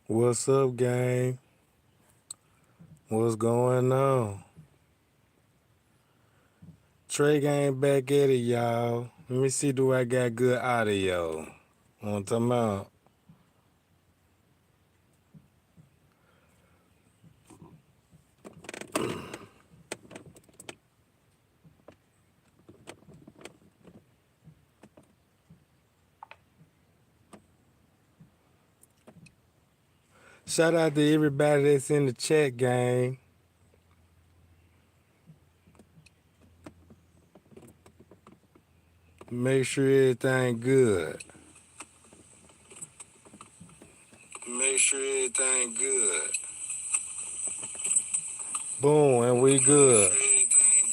What's up, gang? What's going on? Trey gang back at it, y'all. Let me see, do I got good audio? Want to talk about? Shout out to everybody that's in the chat, gang. Make sure everything good. Make sure everything good. Boom, and we good. Make sure everything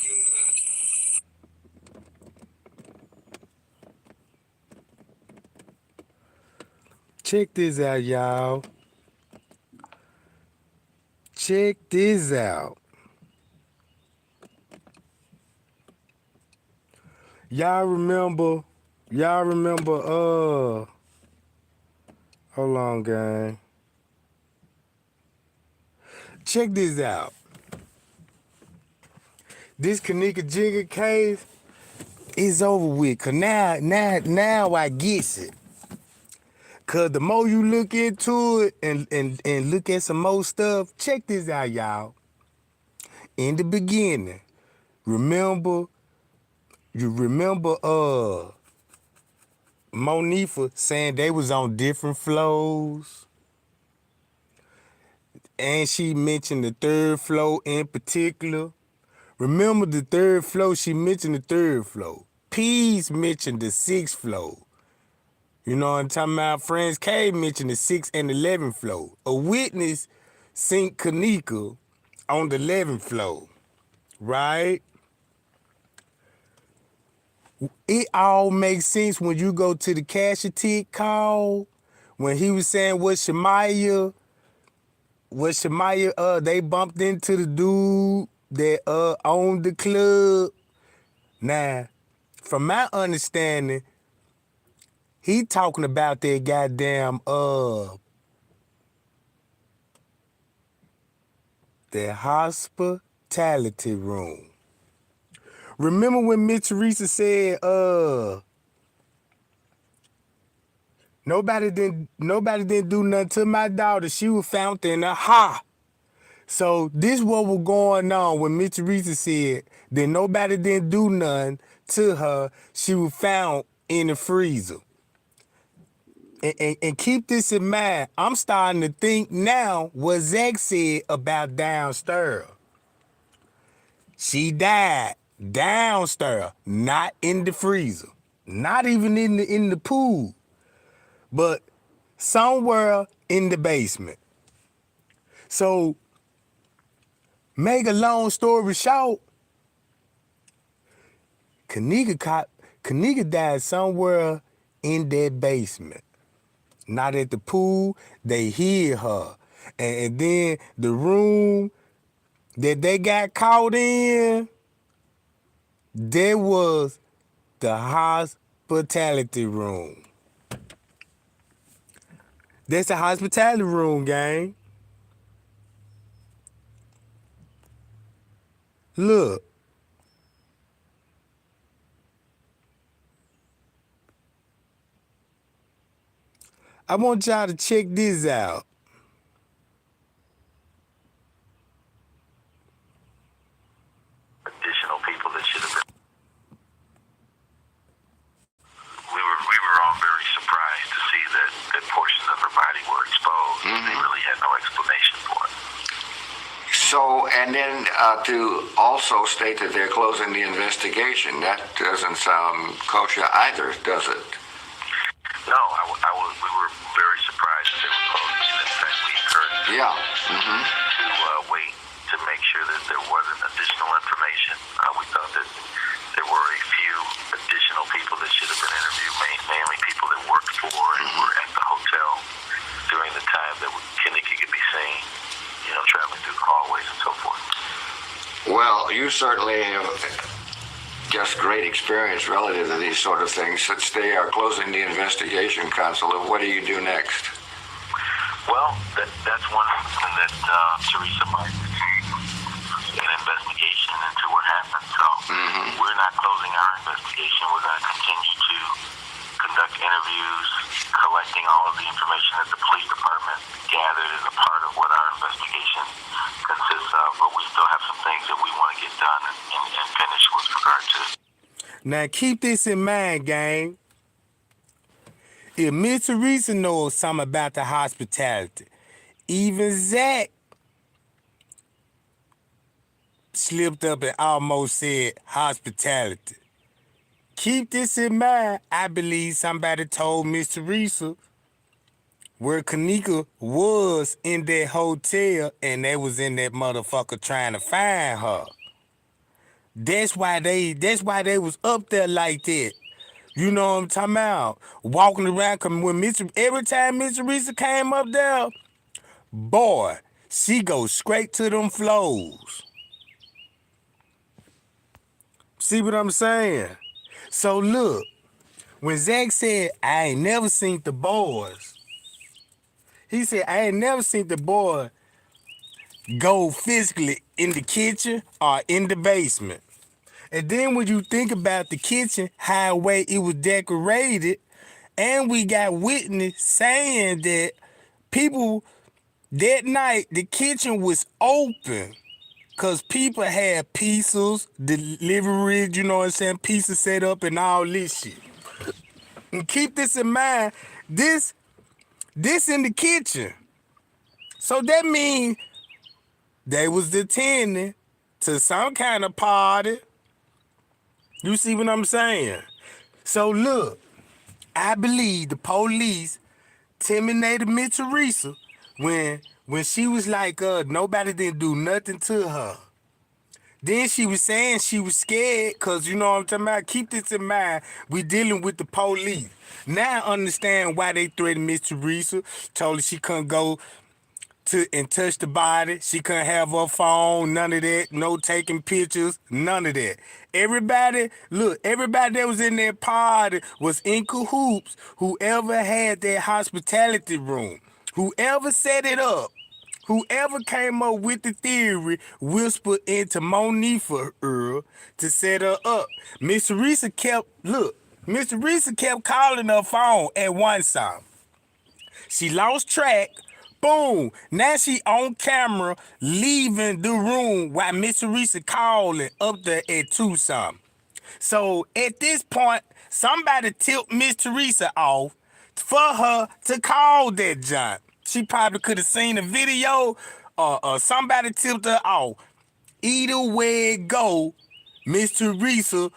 good. Check this out, y'all. Check this out. Y'all remember, hold on, gang. Check this out. This KENNEKA Jigger case is over with. Cause now I gets it. Cause the more you look into it and look at some more stuff, check this out, y'all. In the beginning, remember Monifa saying they was on different floors, and she mentioned the third floor in particular. Remember the third floor, she mentioned the third floor. Peace mentioned the sixth floor. You know what I'm talking about? Friends K mentioned the 6th and 11th floor. A witness seen KENNEKA on the 11th floor, right? It all makes sense when you go to the casualty call, when he was saying they bumped into the dude that owned the club. Now, from my understanding, he talking about that goddamn the hospitality room. Remember when Miss Teresa said, nobody didn't do nothing to my daughter. She was found in a ha. So this what was going on when Miss Teresa said that nobody didn't do nothing to her. She was found in the freezer. And keep this in mind. I'm starting to think now what Zach said about downstairs. She died downstairs, not in the freezer, not even in the pool, but somewhere in the basement. So, make a long story short, KENNEKA died somewhere in that basement, not at the pool. They hid her, and then the room that they got caught in, there was the hospitality room. That's the hospitality room, gang. Look, I want y'all to check this out. Additional people that should have been. We were all very surprised to see that portions of her body were exposed. Mm-hmm. They really had no explanation for it. So, and then to also state that they're closing the investigation, that doesn't sound kosher either, does it? No, we were very surprised that they were closing it. In fact, we encouraged them to wait to make sure that there wasn't additional information. We thought that there were a few additional people that should have been interviewed, mainly people that worked for and were at the hotel during the time that KENNEKA could be seen, traveling through the hallways and so forth. Well, you certainly have just great experience relative to these sort of things. Since they are closing the investigation, Consulate, what do you do next? Well, that's one reason that Teresa might an investigation into what happened. So we're not closing our investigation. We're going to continue to conduct interviews, collecting all of the information that the police department gathered as a part of what our investigation consists of. But we still have some things that we want to get done and finish with regard to. Now keep this in mind, gang. If Miss Teresa knows something about the hospitality, even Zach slipped up and almost said hospitality. Keep this in mind. I believe somebody told Miss Teresa where KENNEKA was in that hotel and they was in that motherfucker trying to find her. That's why they was up there like that. You know what I'm talking about? Walking around, cause when every time Miss Teresa came up there, boy, she goes straight to them flows. See what I'm saying? So look, when Zach said, I ain't never seen the boys, he said, I ain't never seen the boy go physically in the kitchen or in the basement. And then when you think about the kitchen, how way it was decorated, and we got witness saying that people, that night, the kitchen was open. Cause people had pizzas, deliveries, you know what I'm saying, pizza set up and all this shit. And keep this in mind, this in the kitchen. So that means they was attending to some kind of party. You see what I'm saying? So look, I believe the police terminated Miss Teresa when she was like, nobody didn't do nothing to her. Then she was saying she was scared because, you know what I'm talking about? Keep this in mind. We dealing with the police. Now I understand why they threatened Miss Teresa. Told her she couldn't go to and touch the body. She couldn't have her phone. None of that. No taking pictures. None of that. Everybody that was in that party was in cahoots. Whoever had that hospitality room. Whoever set it up. Whoever came up with the theory whispered into Monique for her to set her up. Miss Teresa kept calling her phone at one time. She lost track. Boom. Now she on camera leaving the room while Miss Teresa calling up there at 2 something. So at this point, somebody tipped Miss Teresa off for her to call that John. She probably could have seen a video or somebody tipped her off. Either way it go, Miss Teresa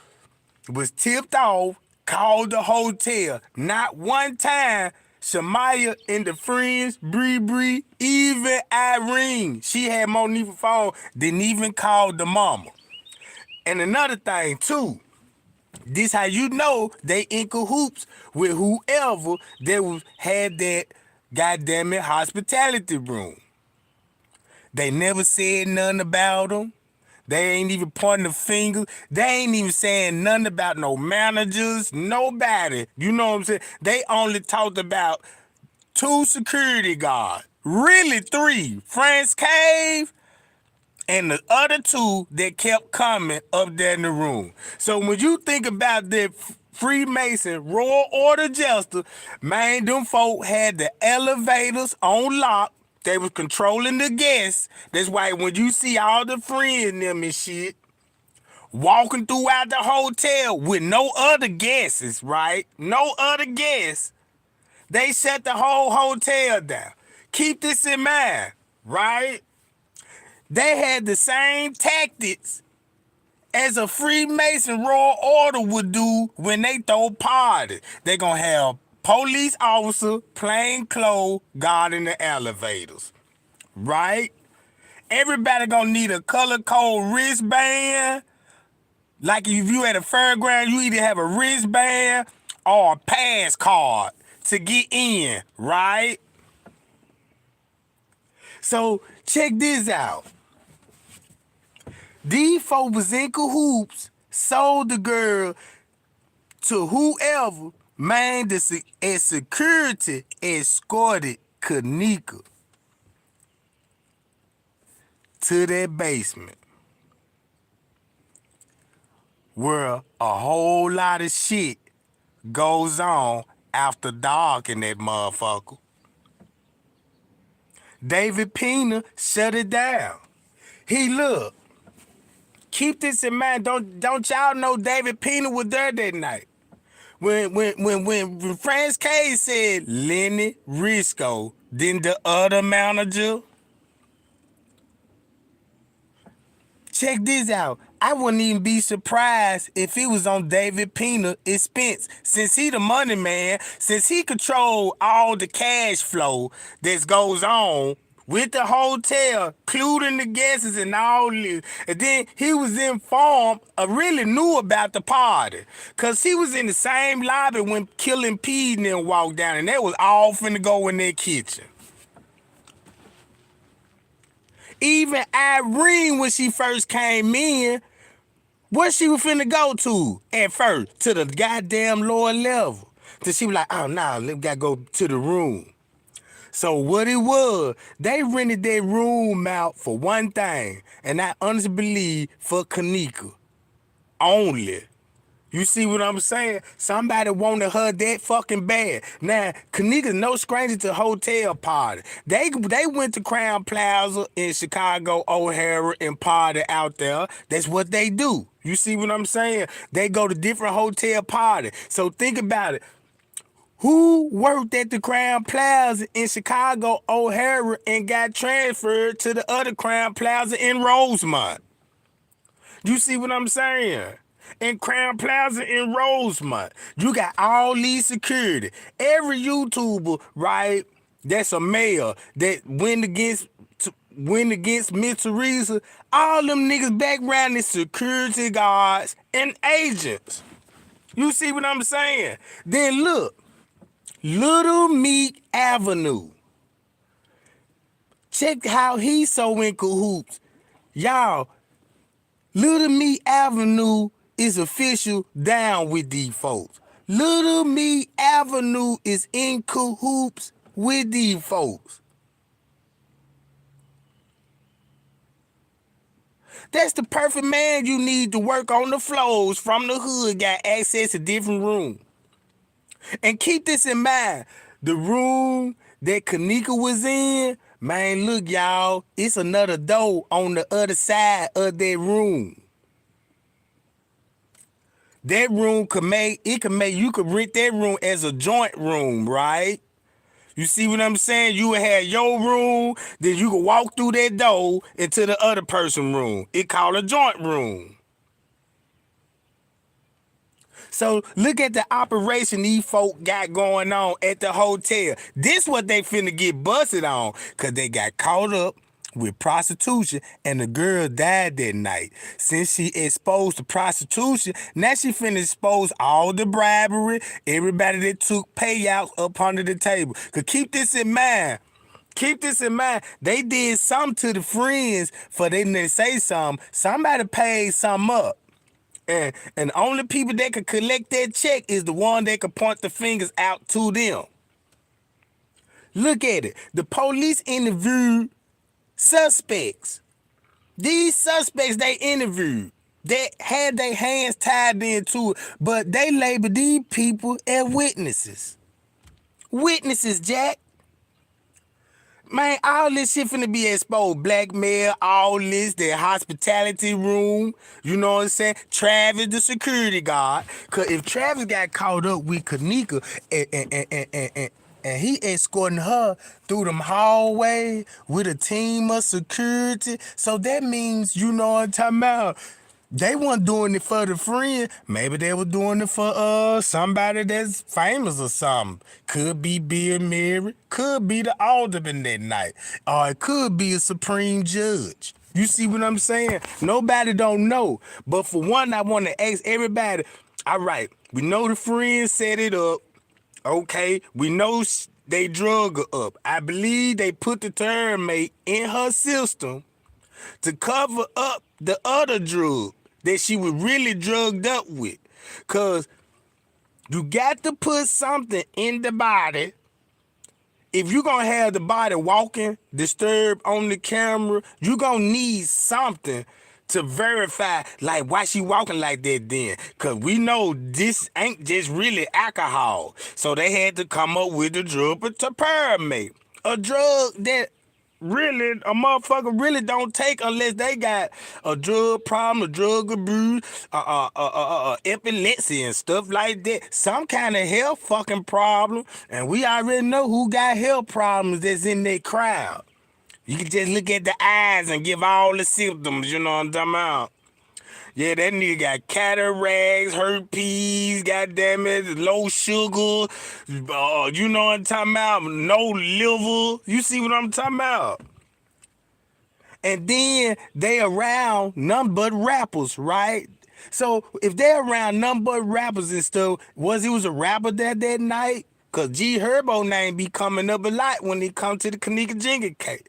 was tipped off, called the hotel. Not one time, Shamaya and the friends, Bree, even Irene, she had Monique's phone, didn't even call the mama. And another thing too, this how you know they in cahoots with whoever that had that goddamn it hospitality room. They never said nothing about them. They ain't even pointing the finger. They ain't even saying nothing about no managers, nobody. You know what I'm saying? They only talked about 2 security guards. Really 3. France Cave and the other 2 that kept coming up there in the room. So when you think about the Freemason Royal Order Justice, man, them folk had the elevators on lock. They was controlling the guests. That's why when you see all the friends and them and shit walking throughout the hotel with no other guests, right? No other guests. They shut the whole hotel down. Keep this in mind, right? They had the same tactics as a Freemason Royal Order would do when they throw parties. They gonna have police officer, plain clothes, guarding the elevators, right? Everybody gonna need a color code wristband. Like if you at a fairground, you either have a wristband or a pass card to get in, right? So check this out. These folks was in cahoots, sold the girl to whoever, man, as security escorted KENNEKA to that basement where a whole lot of shit goes on after dark in that motherfucker. David Pena shut it down. He look. Keep this in mind. Don't y'all know David Pena was there that night? When France K said Lenny Risco, then the other manager. Check this out. I wouldn't even be surprised if it was on David Pena expense, since he the money man, since he control all the cash flow that goes on with the hotel, including the guests and all this. And then he was informed, really knew about the party, because he was in the same lobby when Killing P and them walked down, and they was all finna go in their kitchen. Even Irene, when she first came in, what she was finna go to at first? To the goddamn lower level. So she was like, oh, nah, we gotta go to the room. So what it was, they rented that room out for one thing, and I honestly believe for KENNEKA only. You see what I'm saying? Somebody wanted her that fucking bad. Now, KENNEKA's no stranger to hotel party. They went to Crown Plaza in Chicago, O'Hara, and party out there. That's what they do. You see what I'm saying? They go to different hotel parties. So think about it. Who worked at the Crown Plaza in Chicago, O'Hara, and got transferred to the other Crown Plaza in Rosemont? You see what I'm saying? In Crown Plaza in Rosemont, you got all these security. Every YouTuber, right, that's a male that went against Miss Teresa, all them niggas background is security guards and agents. You see what I'm saying? Then look, Little Meek Avenue. Check how he's so in cahoots. Y'all, Little Meek Avenue is official down with these folks. Little Meek Avenue is in cahoots with these folks. That's the perfect man you need to work on the floors from the hood, got access to different rooms. And keep this in mind, the room that KENNEKA was in, man, look, y'all, it's another door on the other side of that room. That room you could rent that room as a joint room, right? You see what I'm saying? You would have your room, then you could walk through that door into the other person's room. It called a joint room. So look at the operation these folk got going on at the hotel. This what they finna get busted on, because they got caught up with prostitution, and the girl died that night. Since she exposed to prostitution, now she finna expose all the bribery, everybody that took payouts up under the table. Cause keep this in mind. They did something to the friends for them to say something. Somebody paid something up. And the only people that could collect that check is the one that could point the fingers out to them. Look at it. The police interviewed suspects. These suspects they interviewed, they had their hands tied into it, but they labeled these people as witnesses. Witnesses, Jack. Man, all this shit finna be exposed. Blackmail, all this, their hospitality room, you know what I'm saying? Travis, the security guard. Cause if Travis got caught up with KENNEKA and he escorting her through them hallway with a team of security, so that means, you know what I'm talking about, they weren't doing it for the friend. Maybe they were doing it for somebody that's famous or something. Could be Bill Murray, could be the alderman that night, or it could be a supreme judge. You see what I'm saying? Nobody don't know. But for one, I want to ask everybody, all right, we know the friend set it up. Okay, we know they drug her up. I believe they put the termite in her system to cover up the other drug that she was really drugged up with. Cause you got to put something in the body if you gonna have the body walking disturbed on the camera, you gonna need something to verify, like, why she walking like that then. Cause we know this ain't just really alcohol. So they had to come up with a drug to paramate. A drug that really a motherfucker really don't take unless they got a drug problem, a drug abuse, epilepsy and stuff like that. Some kind of health fucking problem. And we already know who got health problems that's in that crowd. You can just look at the eyes and give all the symptoms, you know what I'm talking about? Yeah, that nigga got cataracts, herpes, goddamn it, low sugar, you know what I'm talking about? No liver. You see what I'm talking about? And then they around none but rappers, right? So if they around none but rappers and stuff, he was a rapper that night? Cause G Herbo name be coming up a lot when it come to the KENNEKA Jenkins case.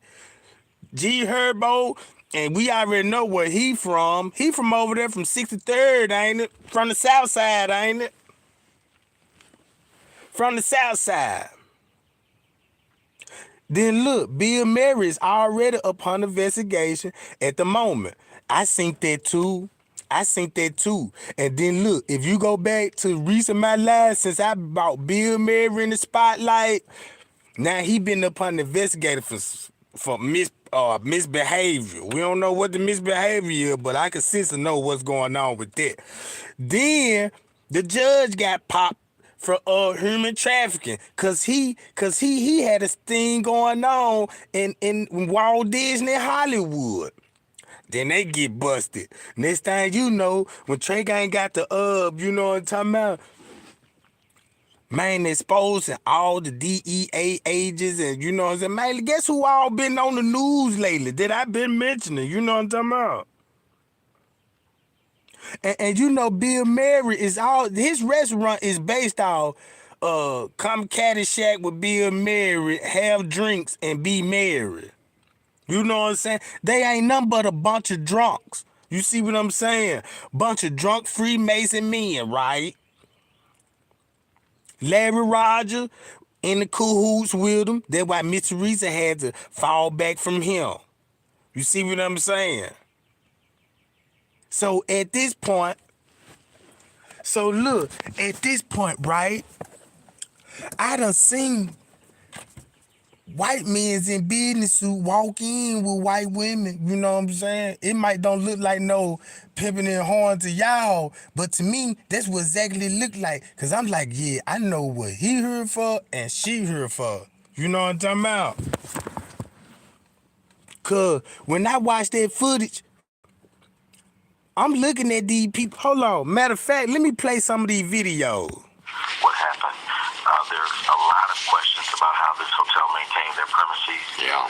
G Herbo, and we already know where he from. He from over there from 63rd, ain't it? From the south side, ain't it? From the south side. Then look, Bill Murray is already upon investigation at the moment. I seen that too. And then look, if you go back to recent my life since I brought Bill Murray in the spotlight, now he been upon investigated for misbehavior. We don't know what the misbehavior is, but I can sense to know what's going on with that. Then the judge got popped for human trafficking, cause he had a thing going on in Walt Disney Hollywood. Then they get busted. Next thing you know, when Trey Gang got the you know what I'm talking about? Man, exposing all the DEA agents and you know what I'm saying? Man, guess who all been on the news lately that I been mentioning? You know what I'm talking about? And you know, Bill Murray is his restaurant is based off come Caddyshack with Bill Murray, have drinks and be merry. You know what I'm saying? They ain't nothing but a bunch of drunks. You see what I'm saying? Bunch of drunk Freemason men, right? Larry Rogers in the cahoots with him. That's why Miss Teresa had to fall back from him. You see what I'm saying? So at this point, right, I done seen white men's in business who walk in with white women, you know what I'm saying? It might don't look like no pimping and horn to y'all, but to me, that's what exactly it look like. Cause I'm like, yeah, I know what he here for and she here for. You know what I'm talking about? Cause when I watch that footage, I'm looking at these people. Hold on. Matter of fact, let me play some of these videos. What happened? There's a lot of questions about how this hotel maintained their premises. Yeah.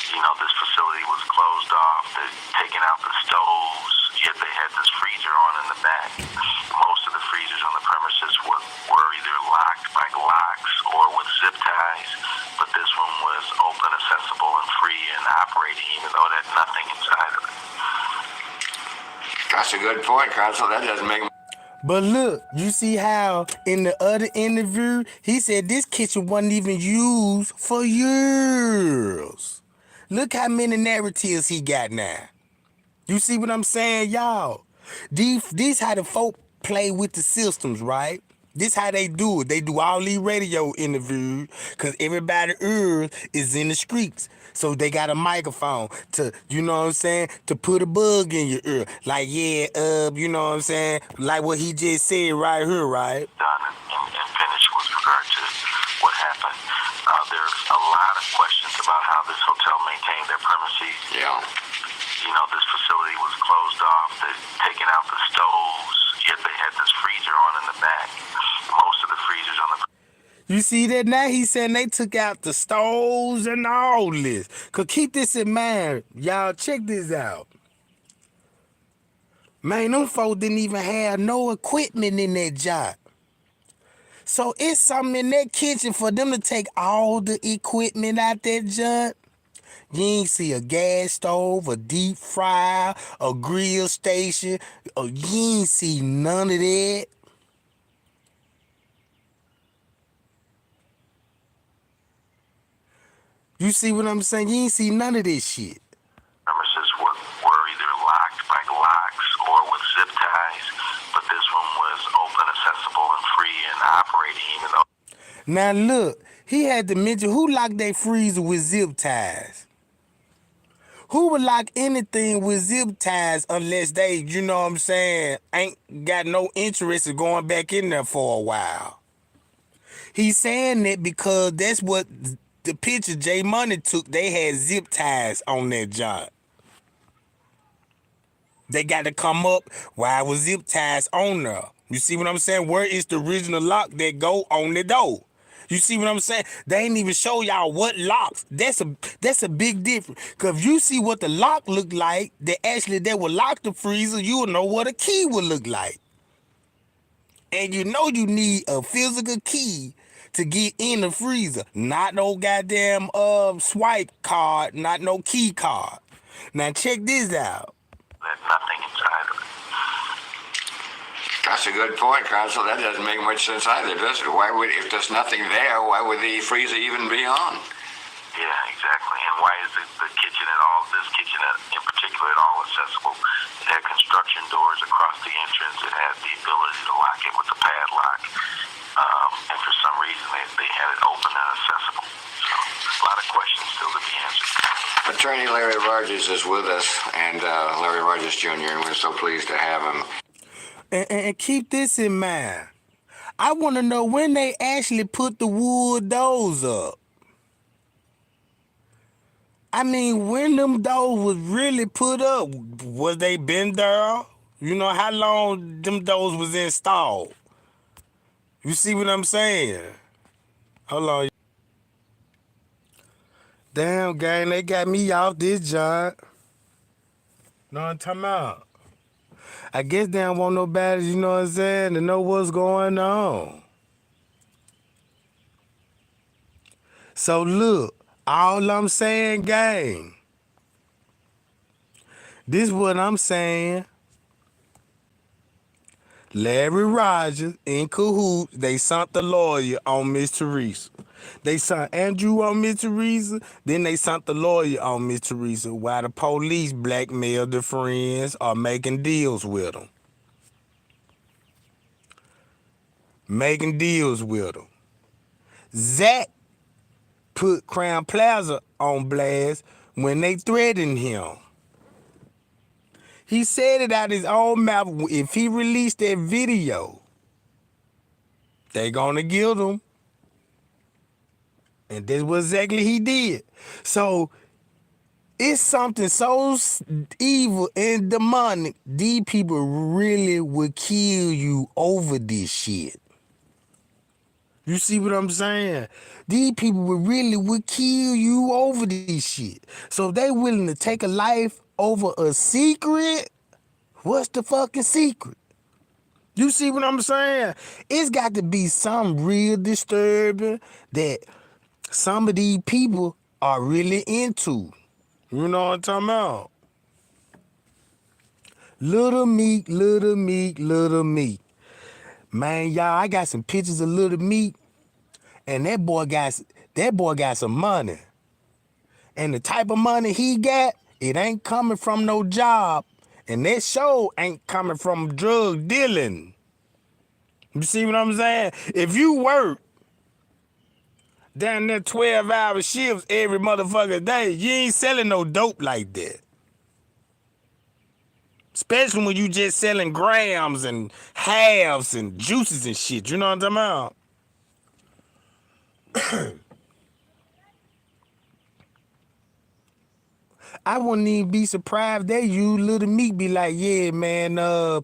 You know, this facility was closed off. They're taking out the stoves, yet they had this freezer on in the back. Most of the freezers on the premises were either locked by locks or with zip ties, but this one was open, accessible, and free and operating, even though it had nothing inside of it. That's a good point, Counsel. That doesn't make. But look, you see how in the other interview, he said this kitchen wasn't even used for years. Look how many narratives he got now. You see what I'm saying, y'all? These how the folk play with the systems, right? This how they do it. They do all these radio interviews because everybody ears is in the streets. So they got a microphone to, you know what I'm saying, to put a bug in your ear. Like, yeah, you know what I'm saying? Like what he just said right here, right? Done and finished with regard to what happened. There's a lot of questions about how this hotel maintained their premises. Yeah. You know, this facility was closed off. They're taking out the stoves, yet they had this freezer on in the back. Most of the freezers on the... You see that now? He's saying they took out the stoves and all this. Cause keep this in mind. Y'all check this out. Man, them folks didn't even have no equipment in that job. So it's something in that kitchen for them to take all the equipment out that job. You ain't see a gas stove, a deep fryer, a grill station. You ain't see none of that. You see what I'm saying? You ain't see none of this shit. Premises were either locked by locks or with zip ties, but this one was open, accessible, and free and operating even though. Now look, he had to mention who locked their freezer with zip ties. Who would lock anything with zip ties unless they, you know what I'm saying, ain't got no interest in going back in there for a while? He's saying that because that's what the picture J Money took. They had zip ties on that joint. They got to come up while was zip ties on there. You see what I'm saying? Where is the original lock that go on the door? You see what I'm saying? They ain't even show y'all what locks. That's a big difference. Cause if you see what the lock look like, that would lock the freezer, you will know what a key would look like. And you know you need a physical key to get in the freezer. Not no goddamn swipe card, not no key card. Now check this out. There's nothing inside of it. That's a good point, Counsel. That doesn't make much sense either, does it? Why would, if there's nothing there, why would the freezer even be on? Yeah, exactly. And why is the kitchen at all, this kitchen in particular at all accessible? It had construction doors across the entrance. It had the ability to lock it with a padlock. And for some reason, they had it open and accessible. So a lot of questions still to be answered. Attorney Larry Rogers is with us, and Larry Rogers Jr., and we're so pleased to have him. And keep this in mind. I want to know when they actually put the wood doors up. I mean, when them doors was really put up, was they been there? You know, how long them doors was installed? You see what I'm saying? Hold on. Damn, gang, they got me off this joint. Know what I'm talking about? I guess they don't want nobody, you know what I'm saying, to know what's going on. So look, all I'm saying, gang, this what I'm saying. Larry Rogers in cahoots, they sent the lawyer on Miss Teresa. They sent Andrew on Miss Teresa, then they sent the lawyer on Miss Teresa while the police blackmailed the friends or making deals with them. Making deals with them. Zach put Crown Plaza on blast when they threatened him. He said it out his own mouth. If he released that video, they gonna kill him. And that's what exactly he did. So it's something so evil and demonic, these people really would kill you over this shit. You see what I'm saying? These people would kill you over this shit. So if they willing to take a life over a secret, what's the fucking secret? You see what I'm saying? It's got to be something real disturbing that some of these people are really into. You know what I'm talking about? Little Meek, Little Meek, Little Meek. Man, y'all, I got some pictures of Little Meek, and that boy got some money. And the type of money he got, it ain't coming from no job. And that show ain't coming from drug dealing. You see what I'm saying? If you work down there 12-hour shifts every motherfucking day, you ain't selling no dope like that. Especially when you just selling grams and halves and juices and shit. You know what I'm talking about? I wouldn't even be surprised that you Little Meek be like, yeah, man, I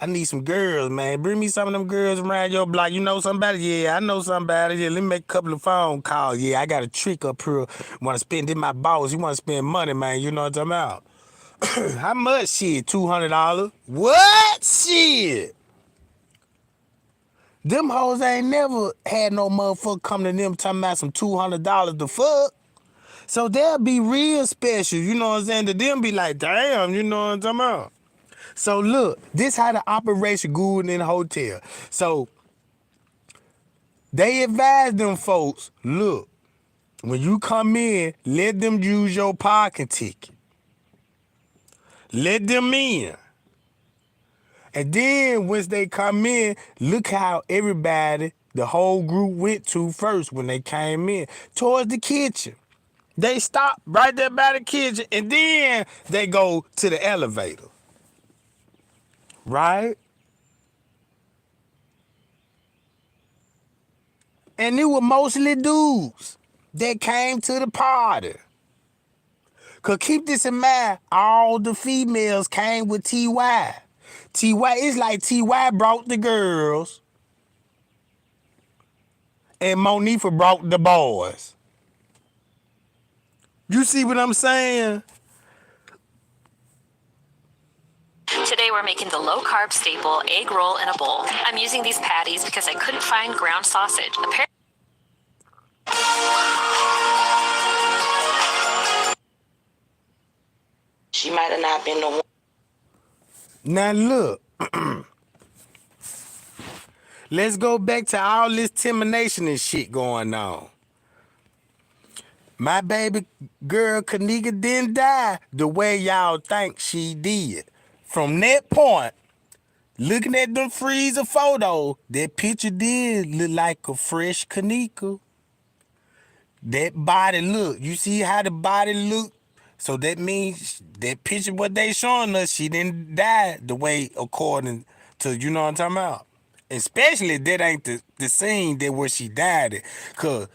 need some girls, man. Bring me some of them girls around your block. You know somebody? Yeah, I know somebody. Yeah, let me make a couple of phone calls. Yeah, I got a trick up here. Want to spend it, my boss. You want to spend money, man. You know what I'm talking about? How much? Shit, $200. What? Shit. Them hoes ain't never had no motherfucker come to them talking about some $200 to fuck. So they'll be real special, you know what I'm saying? To them be like, damn, you know what I'm talking about? So look, this how the operation good in the hotel. So they advise them folks, look, When you come in, let them use your parking ticket. Let them in. And then once they come in, look how everybody, the whole group went to first when they came in, towards the kitchen. They stop right there by the kitchen, and then they go to the elevator. Right? And it were mostly dudes that came to the party. Cause keep this in mind, all the females came with T.Y. T.Y. It's like T.Y. brought the girls and Monifa brought the boys. You see what I'm saying? Today we're making the low-carb staple egg roll in a bowl. I'm using these patties because I couldn't find ground sausage. She might have not been the one. Now look, let's go back to all this termination and shit going on. My baby girl KENNEKA didn't die the way y'all think she did. From that point, looking at them freezer photos, that picture did look like a fresh KENNEKA. That body look, you see how the body look? So that means that picture what they showing us, she didn't die the way according to, you know what I'm talking about? Especially that ain't the scene that where she died at. Cause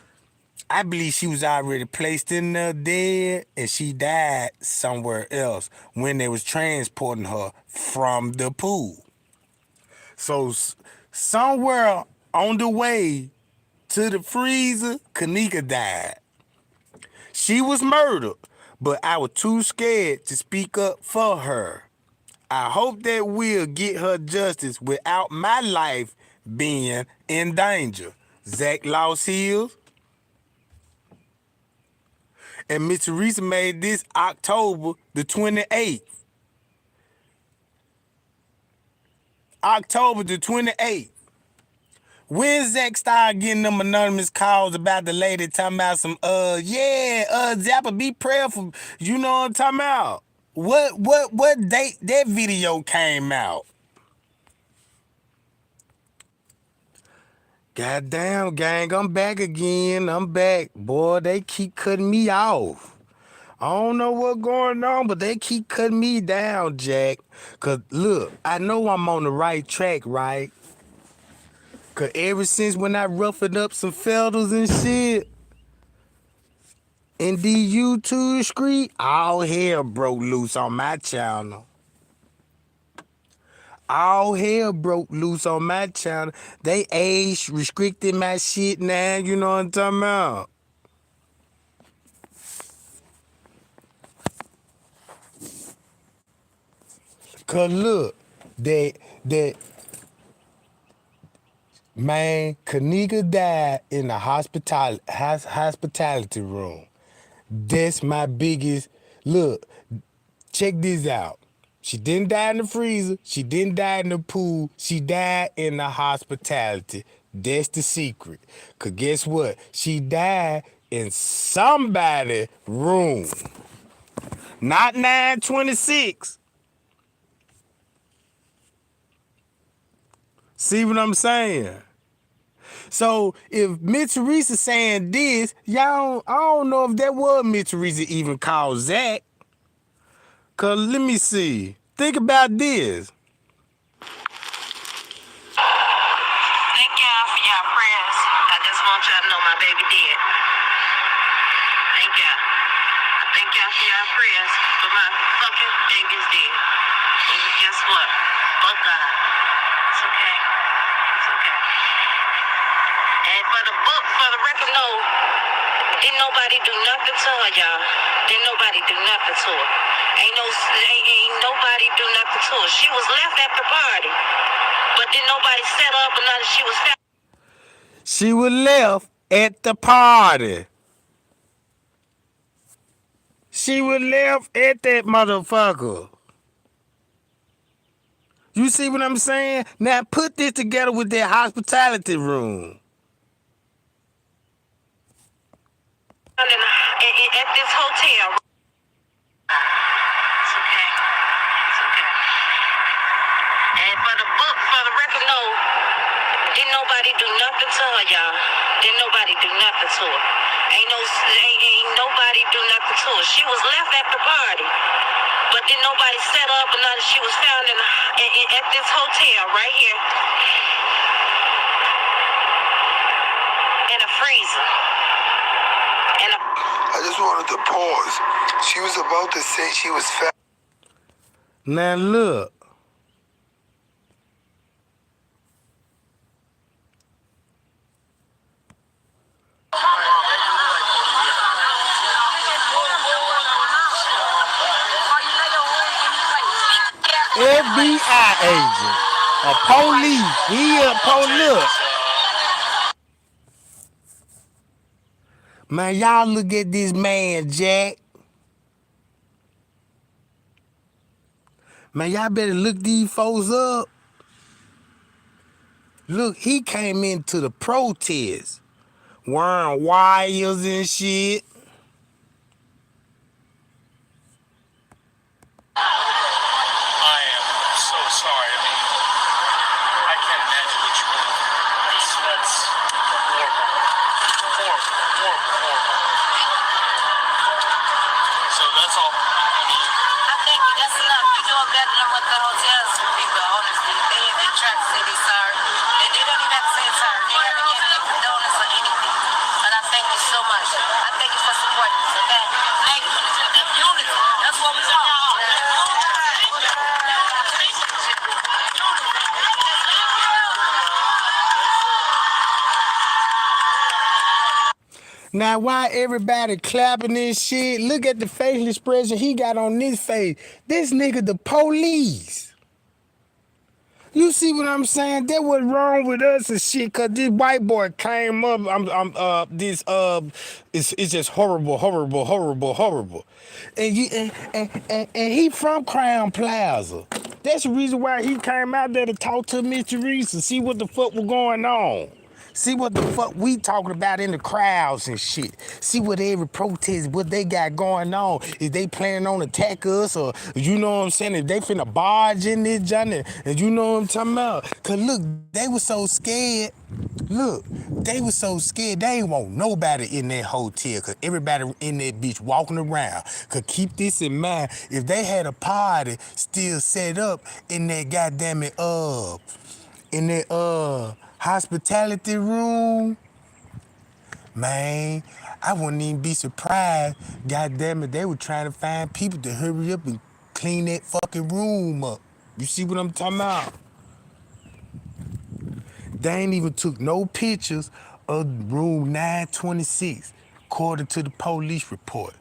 I believe she was already placed in there dead and she died somewhere else when they was transporting her from the pool. So somewhere on the way to the freezer, KENNEKA died. She was murdered, but I was too scared to speak up for her. I hope that we'll get her justice without my life being in danger. Zach Lost Hills. And Miss Teresa made this October the 28th. October the 28th. When Zach started getting them anonymous calls about the lady talking about some, Zappa, be prayerful. You know what I'm talking about? What date that video came out? Goddamn, gang, I'm back again. I'm back. Boy, they keep cutting me off. I don't know what's going on, but they keep cutting me down, Jack. Cause look, I know I'm on the right track, right? Cause ever since when I roughened up some feathers and shit in the YouTube street, all hell broke loose on my channel. All hell broke loose on my channel. They age restricted my shit now, you know what I'm talking about? Cause look, that man, KENNEKA died in the hospitality room. That's my biggest look. Check this out. She didn't die in the freezer. She didn't die in the pool. She died in the hospitality. That's the secret. Cause guess what? She died in somebody's room. Not 926. See what I'm saying? So if Miss Teresa saying this, y'all, I don't know if that was Miss Teresa even called Zach. Cause let me see. Think about this. Thank y'all for y'all prayers. I just want y'all to know my baby dead. Thank y'all. I thank y'all for y'all prayers, but my fucking baby's dead. And guess what? Fuck God. It's okay. It's okay. And for the record, no, didn't nobody do nothing to her, y'all. Didn't nobody do nothing to her. Ain't nobody do nothing to her. She was left at the party, but didn't nobody set up or nothing. She was left at the party. She was left at that motherfucker. You see what I'm saying? Now put this together with that hospitality room. At this hotel. It's okay. It's okay. And for the record, no, didn't nobody do nothing to her, y'all. Didn't nobody do nothing to her. Ain't nobody do nothing to her. She was left at the party, but didn't nobody set up or nothing. She was found at this hotel right here in a freezer. I just wanted to pause. She was about to say she was fat. Now look. FBI agent, a police, he a police. Man, y'all look at this man, Jack. Man, y'all better look these folks up. Look, he came into the protest wearing wires and shit. I am so sorry. I mean, I can't imagine what you're going through. That's horrible. Horrible. So that's all. I think that's enough. You're doing better than what the hotels people, honestly. They try to say they're sorry. They don't even have to say sorry. They haven't given you condolence or anything. And I thank you so much. I thank you for supporting us, okay? Thank you. Unity. That's what we want. Now, why everybody clapping this shit? Look at the facial expression he got on his face. This nigga the police. You see what I'm saying? That was wrong with us and shit, cause this white boy came up. It's just horrible. And he from Crown Plaza. That's the reason why he came out there to talk to Miss Teresa, see what the fuck was going on. See what the fuck we talking about in the crowds and shit. See what every protest, what they got going on. Is they planning on attack us or, you know what I'm saying, if they finna barge in this journey, and you know what I'm talking about? Cause look, they was so scared. Look, they was so scared, they ain't want nobody in that hotel, cause everybody in that bitch walking around. Cause keep this in mind, if they had a party still set up in that goddamn in that hospitality room, man, I wouldn't even be surprised. Goddamn it, they were trying to find people to hurry up and clean that fucking room up. You see what I'm talking about? They ain't even took no pictures of room 926, according to the police report.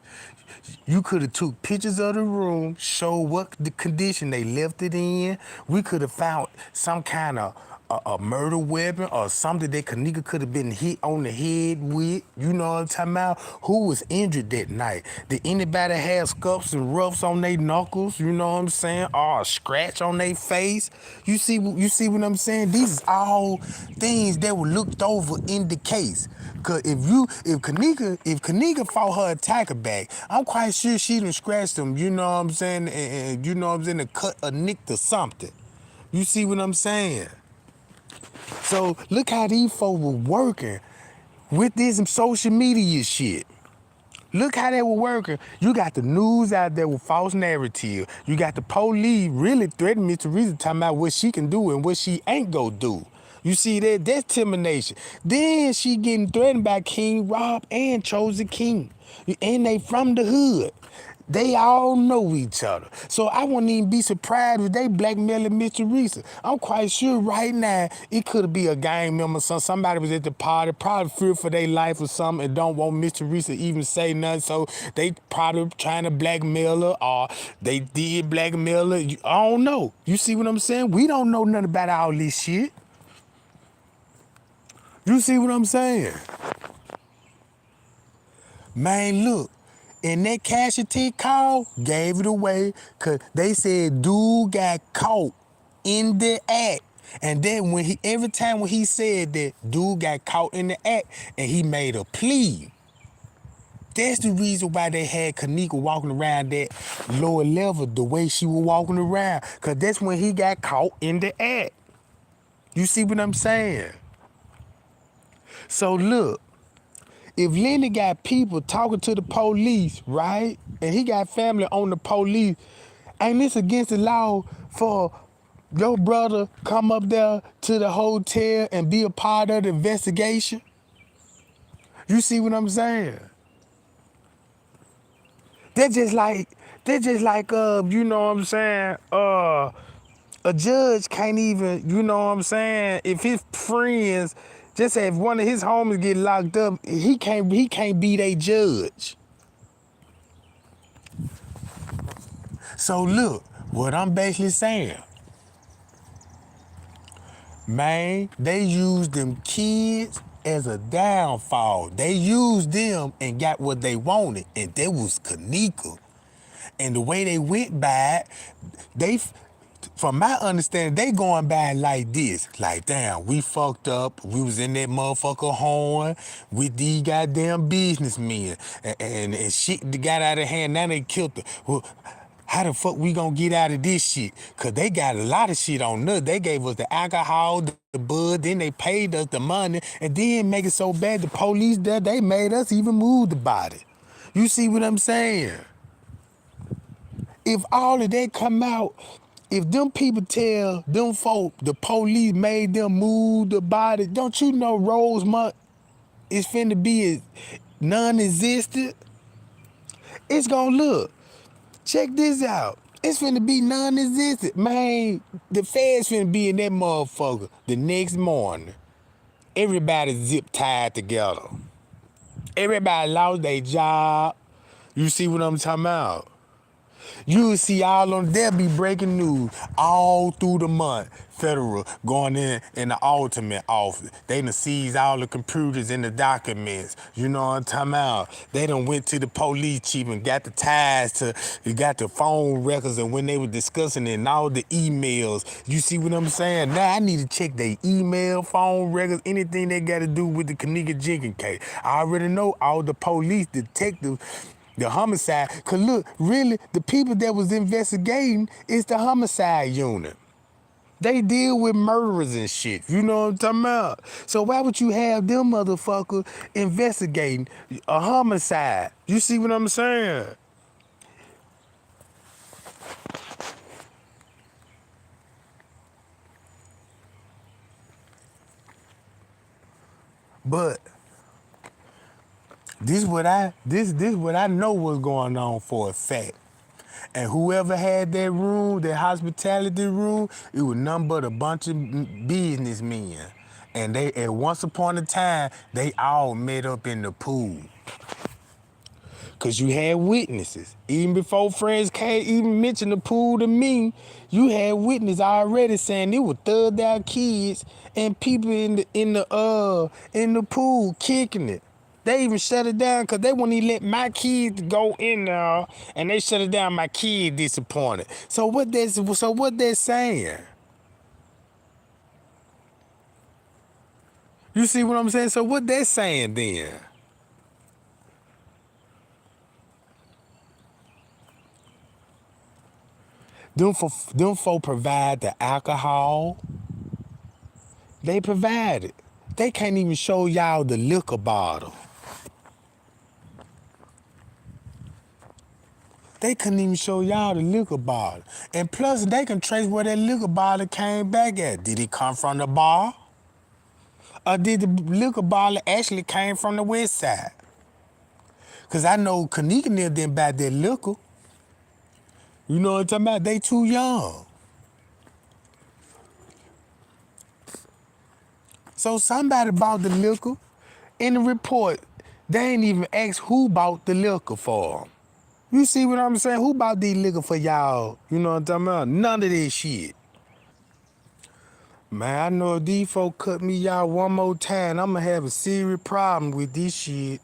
You could have took pictures of the room, show what the condition they left it in. We could have found some kind of a murder weapon or something that Kenneka could have been hit on the head with. You know what I'm talking about? Who was injured that night? Did anybody have scuffs and roughs on their knuckles? You know what I'm saying? Or a scratch on their face? You see what I'm saying? These is all things that were looked over in the case. Cause if Kenneka fought her attacker back, I'm quite sure she done scratched him, you know what I'm saying, and you know what I'm saying, to cut a nick to something. You see what I'm saying? So look how these folks were working with this social media shit. Look how they were working. You got the news out there with false narrative. You got the police really threatening Miss Teresa, talking about what she can do and what she ain't gonna do. You see that? That's termination. Then she getting threatened by King Rob and Chosen King. And they from the hood. They all know each other. So I wouldn't even be surprised if they blackmailing Miss Teresa. I'm quite sure right now it could be a gang member, somebody was at the party, probably fear for their life or something and don't want Miss Teresa even say nothing. So they probably trying to blackmail her or they did blackmail her. I don't know. You see what I'm saying? We don't know nothing about all this shit. You see what I'm saying? Man, look. And that casualty call gave it away because they said dude got caught in the act. And then every time when he said that dude got caught in the act and he made a plea. That's the reason why they had KENNEKA walking around that lower level the way she was walking around. Because that's when he got caught in the act. You see what I'm saying? So look, if Lenny got people talking to the police, right? And he got family on the police, ain't this against the law for your brother come up there to the hotel and be a part of the investigation? You see what I'm saying? They're just like, you know what I'm saying? A judge can't even, you know what I'm saying? If his friends, just say if one of his homies get locked up, he can't be their judge. So look, what I'm basically saying, man, they used them kids as a downfall. They used them and got what they wanted, and that was KENNEKA. And the way they went by it, from my understanding, they going by it like this. Like, damn, we fucked up. We was in that motherfucker horn with these goddamn businessmen. And shit got out of hand. Now they killed her. Well, how the fuck we gonna get out of this shit? Cause they got a lot of shit on us. They gave us the alcohol, the bud, then they paid us the money, and then make it so bad the police there, they made us even move the body. You see what I'm saying? If all of that come out, if them people tell them folk the police made them move the body, don't you know Rosemont is finna be non-existent? It's gonna look. Check this out. It's finna be non-existent. Man, the feds finna be in that motherfucker the next morning. Everybody zip tied together. Everybody lost their job. You see what I'm talking about? You will see all on there be breaking news all through the month. Federal going in the ultimate office. They done seized all the computers and the documents. You know what I'm talking about? They done went to the police chief and got the ties to, got the phone records and when they were discussing it and all the emails. You see what I'm saying? Now I need to check their email, phone records, anything they got to do with the KENNEKA Jenkins case. I already know all the police detectives, the homicide, cause look, really, the people that was investigating is the homicide unit. They deal with murderers and shit, you know what I'm talking about? So why would you have them motherfuckers investigating a homicide? You see what I'm saying? But this what I know was going on for a fact. And whoever had that room, that hospitality room, it was nothing but a bunch of businessmen. And they, at once upon a time, they all met up in the pool. Cause you had witnesses. Even before friends can't even mention the pool to me, you had witnesses already saying it was thugged out kids and people in the pool kicking it. They even shut it down because they wouldn't even let my kids go in there, and they shut it down. My kid disappointed. So what they're saying? You see what I'm saying? So what they're saying then? Them folk provide the alcohol. They provide it. They can't even show y'all the liquor bottle. They couldn't even show y'all the liquor bottle. And plus, they can trace where that liquor bottle came back at. Did it come from the bar? Or did the liquor bottle actually came from the west side? Because I know KENNEKA and them didn't buy that liquor. You know what I'm talking about? They too young. So somebody bought the liquor. In the report, they ain't even asked who bought the liquor for them. You see what I'm saying? Who bought these liquor for y'all? You know what I'm talking about? None of this shit. Man, I know if these folk cut me out one more time, I'ma have a serious problem with this shit.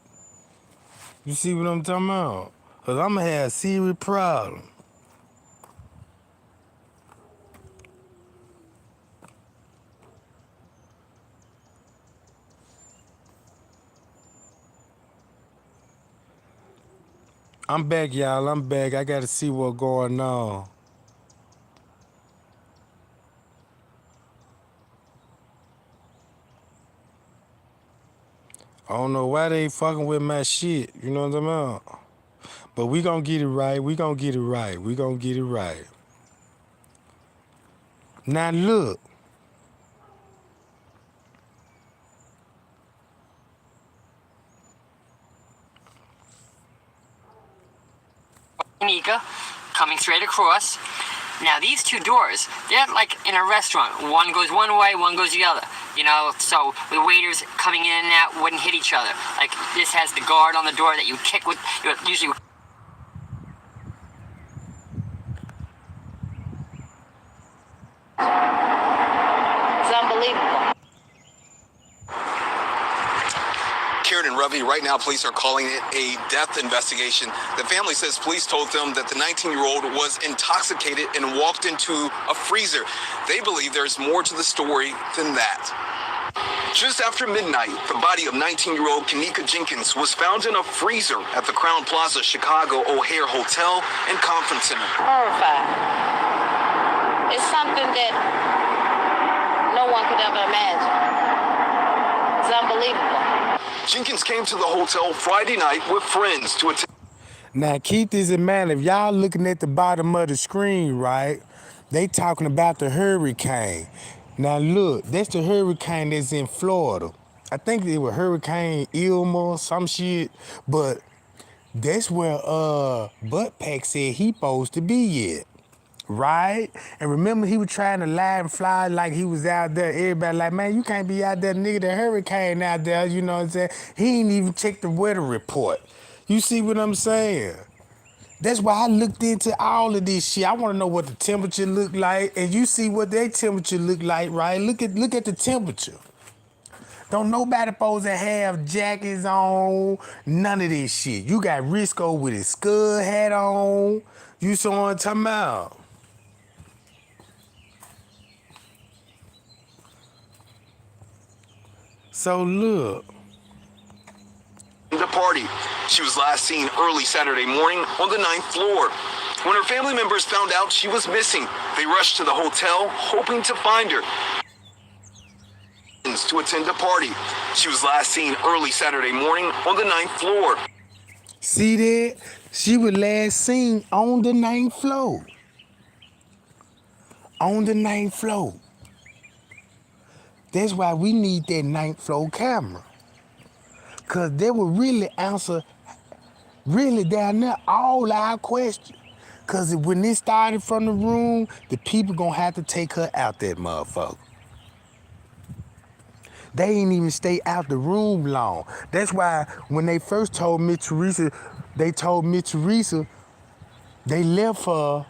You see what I'm talking about? Cause I'ma have a serious problem. I'm back, y'all. I'm back. I gotta see what's going on. I don't know why they fucking with my shit. You know what I'm about? But we gonna get it right. We gonna get it right. We gonna get it right. Now look. KENNEKA, coming straight across. Now these two doors, they're like in a restaurant. One goes one way, one goes the other. You know, so the waiters coming in and out wouldn't hit each other. Like this has the guard on the door that you kick with, usually. It's unbelievable. Karen and Ravi, right now police are calling it a death investigation. The family says police told them that the 19-year-old was intoxicated and walked into a freezer. They believe there's more to the story than that. Just after midnight, the body of 19-year-old KENNEKA Jenkins was found in a freezer at the Crown Plaza Chicago O'Hare Hotel and Conference Center. Horrified. It's something that no one could ever imagine. It's unbelievable. Jenkins came to the hotel Friday night with friends to attend. Now keep this in mind. If y'all looking at the bottom of the screen, right? They talking about the hurricane. Now look, that's the hurricane that's in Florida. I think it was Hurricane Irma or some shit. But that's where Butt Pack said he supposed to be at. Right? And remember, he was trying to lie and fly like he was out there. Everybody like, man, you can't be out there, nigga. The hurricane out there, you know what I'm saying? He ain't even checked the weather report. You see what I'm saying? That's why I looked into all of this shit. I want to know what the temperature look like, and you see what their temperature look like, right? Look at the temperature. Don't nobody supposed to have jackets on, none of this shit. You got Risco with his Scud hat on. You saw what I'm talking about? So look. The party. She was last seen early Saturday morning on the 9th floor. When her family members found out she was missing, they rushed to the hotel hoping to find her. To attend the party. She was last seen early Saturday morning on the 9th floor. See that? She was last seen on the 9th floor. On the 9th floor. That's why we need that 9th floor camera. Cause they will really answer, really down there, all our questions. Cause when it started from the room, the people gonna have to take her out that motherfucker. They ain't even stay out the room long. That's why when they first told Miss Teresa, they told Miss Teresa they left her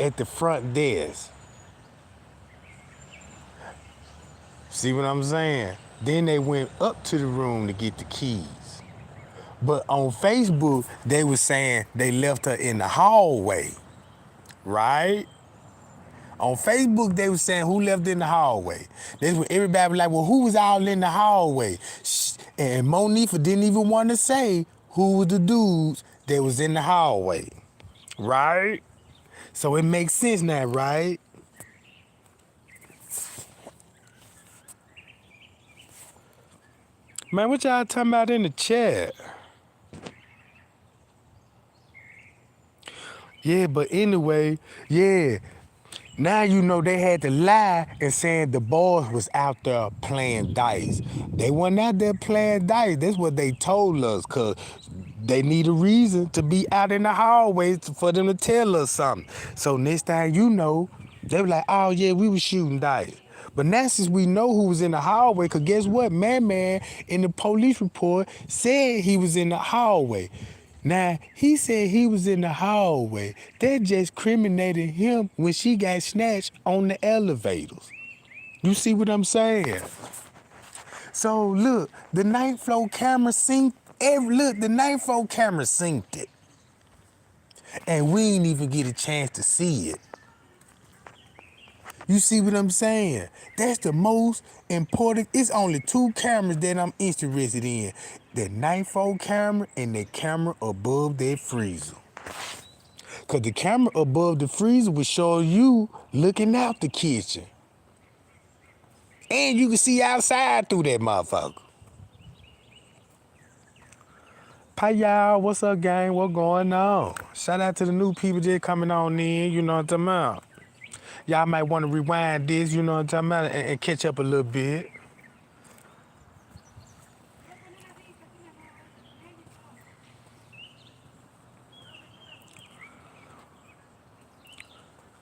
at the front desk. See what I'm saying? Then they went up to the room to get the keys. But on Facebook, they were saying they left her in the hallway, right? On Facebook, they were saying who left in the hallway. That's when everybody was like, well, who was all in the hallway? And Monifa didn't even want to say who was the dudes that was in the hallway, right? So it makes sense now, right? Man, what y'all talking about in the chat? Yeah, but anyway, yeah. Now you know they had to lie and saying the boys was out there playing dice. They wasn't out there playing dice. That's what they told us, cause they need a reason to be out in the hallways for them to tell us something. So next time you know, they were like, oh yeah, we was shooting dice. But now since we know who was in the hallway, cause guess what? Man in the police report said he was in the hallway. Now, he said he was in the hallway. That just criminated him when she got snatched on the elevators. You see what I'm saying? So look, the 9th floor camera synced. The 9th floor camera synced it. And we ain't even get a chance to see it. You see what I'm saying? That's the most important. It's only 2 cameras that I'm interested in. The 9-4 camera and the camera above that freezer. Cause the camera above the freezer will show you looking out the kitchen. And you can see outside through that motherfucker. Hi y'all, what's up gang? What going on? Shout out to the new people just coming on in, you know what I'm talking about. Y'all might want to rewind this, you know what I'm talking about, and catch up a little bit.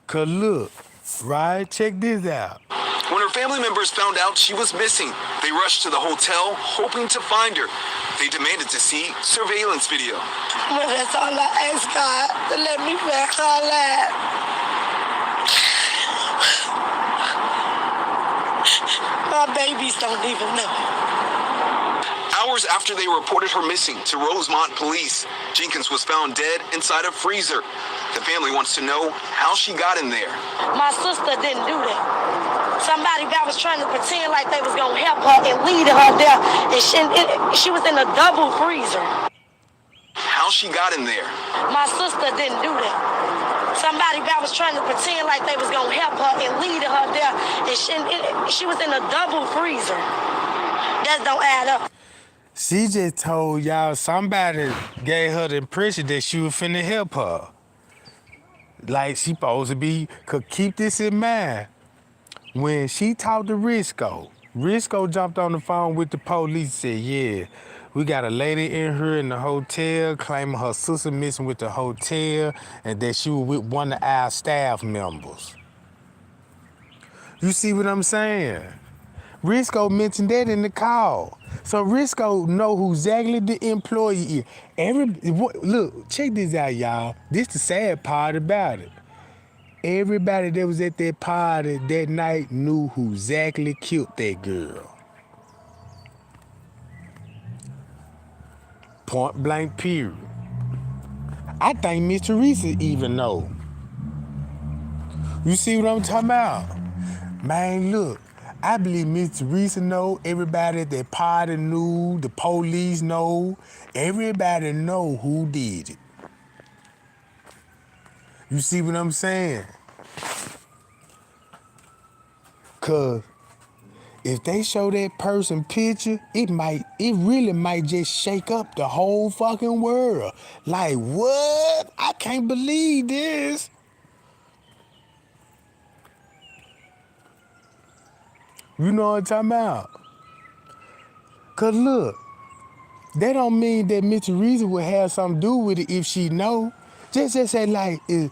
Cause look, right? Check this out. When her family members found out she was missing, they rushed to the hotel hoping to find her. They demanded to see surveillance video. Well, that's all I ask God to let me back alive. My babies don't even know. Hours after they reported her missing to Rosemont police, Jenkins was found dead inside a freezer. The family wants to know how she got in there. My sister didn't do that. Somebody that was trying to pretend like they was gonna help her and lead her there, and she was in a double freezer. How she got in there. My sister didn't do that. Somebody that was trying to pretend like they was gonna help her and lead her there, and she was in a double freezer. That don't add up. She just told y'all somebody gave her the impression that she was finna help her. Like she supposed to be, could keep this in mind. When she talked to Risco jumped on the phone with the police and said, yeah, we got a lady in here in the hotel claiming her sister missing with the hotel and that she was with one of our staff members. You see what I'm saying? Risco mentioned that in the call. So Risco know who exactly the employee is. Look, check this out, y'all. This the sad part about it. Everybody that was at that party that night knew who exactly killed that girl. Point blank period. I think Miss Teresa even know. You see what I'm talking about? Man, look, I believe Miss Teresa know, everybody at that party knew, the police know, everybody know who did it. You see what I'm saying? Cause if they show that person picture, it really might just shake up the whole fucking world. Like, what? I can't believe this. You know what I'm talking about? Cause look, that don't mean that Miss Teresa would have something to do with it if she know. Just say like, if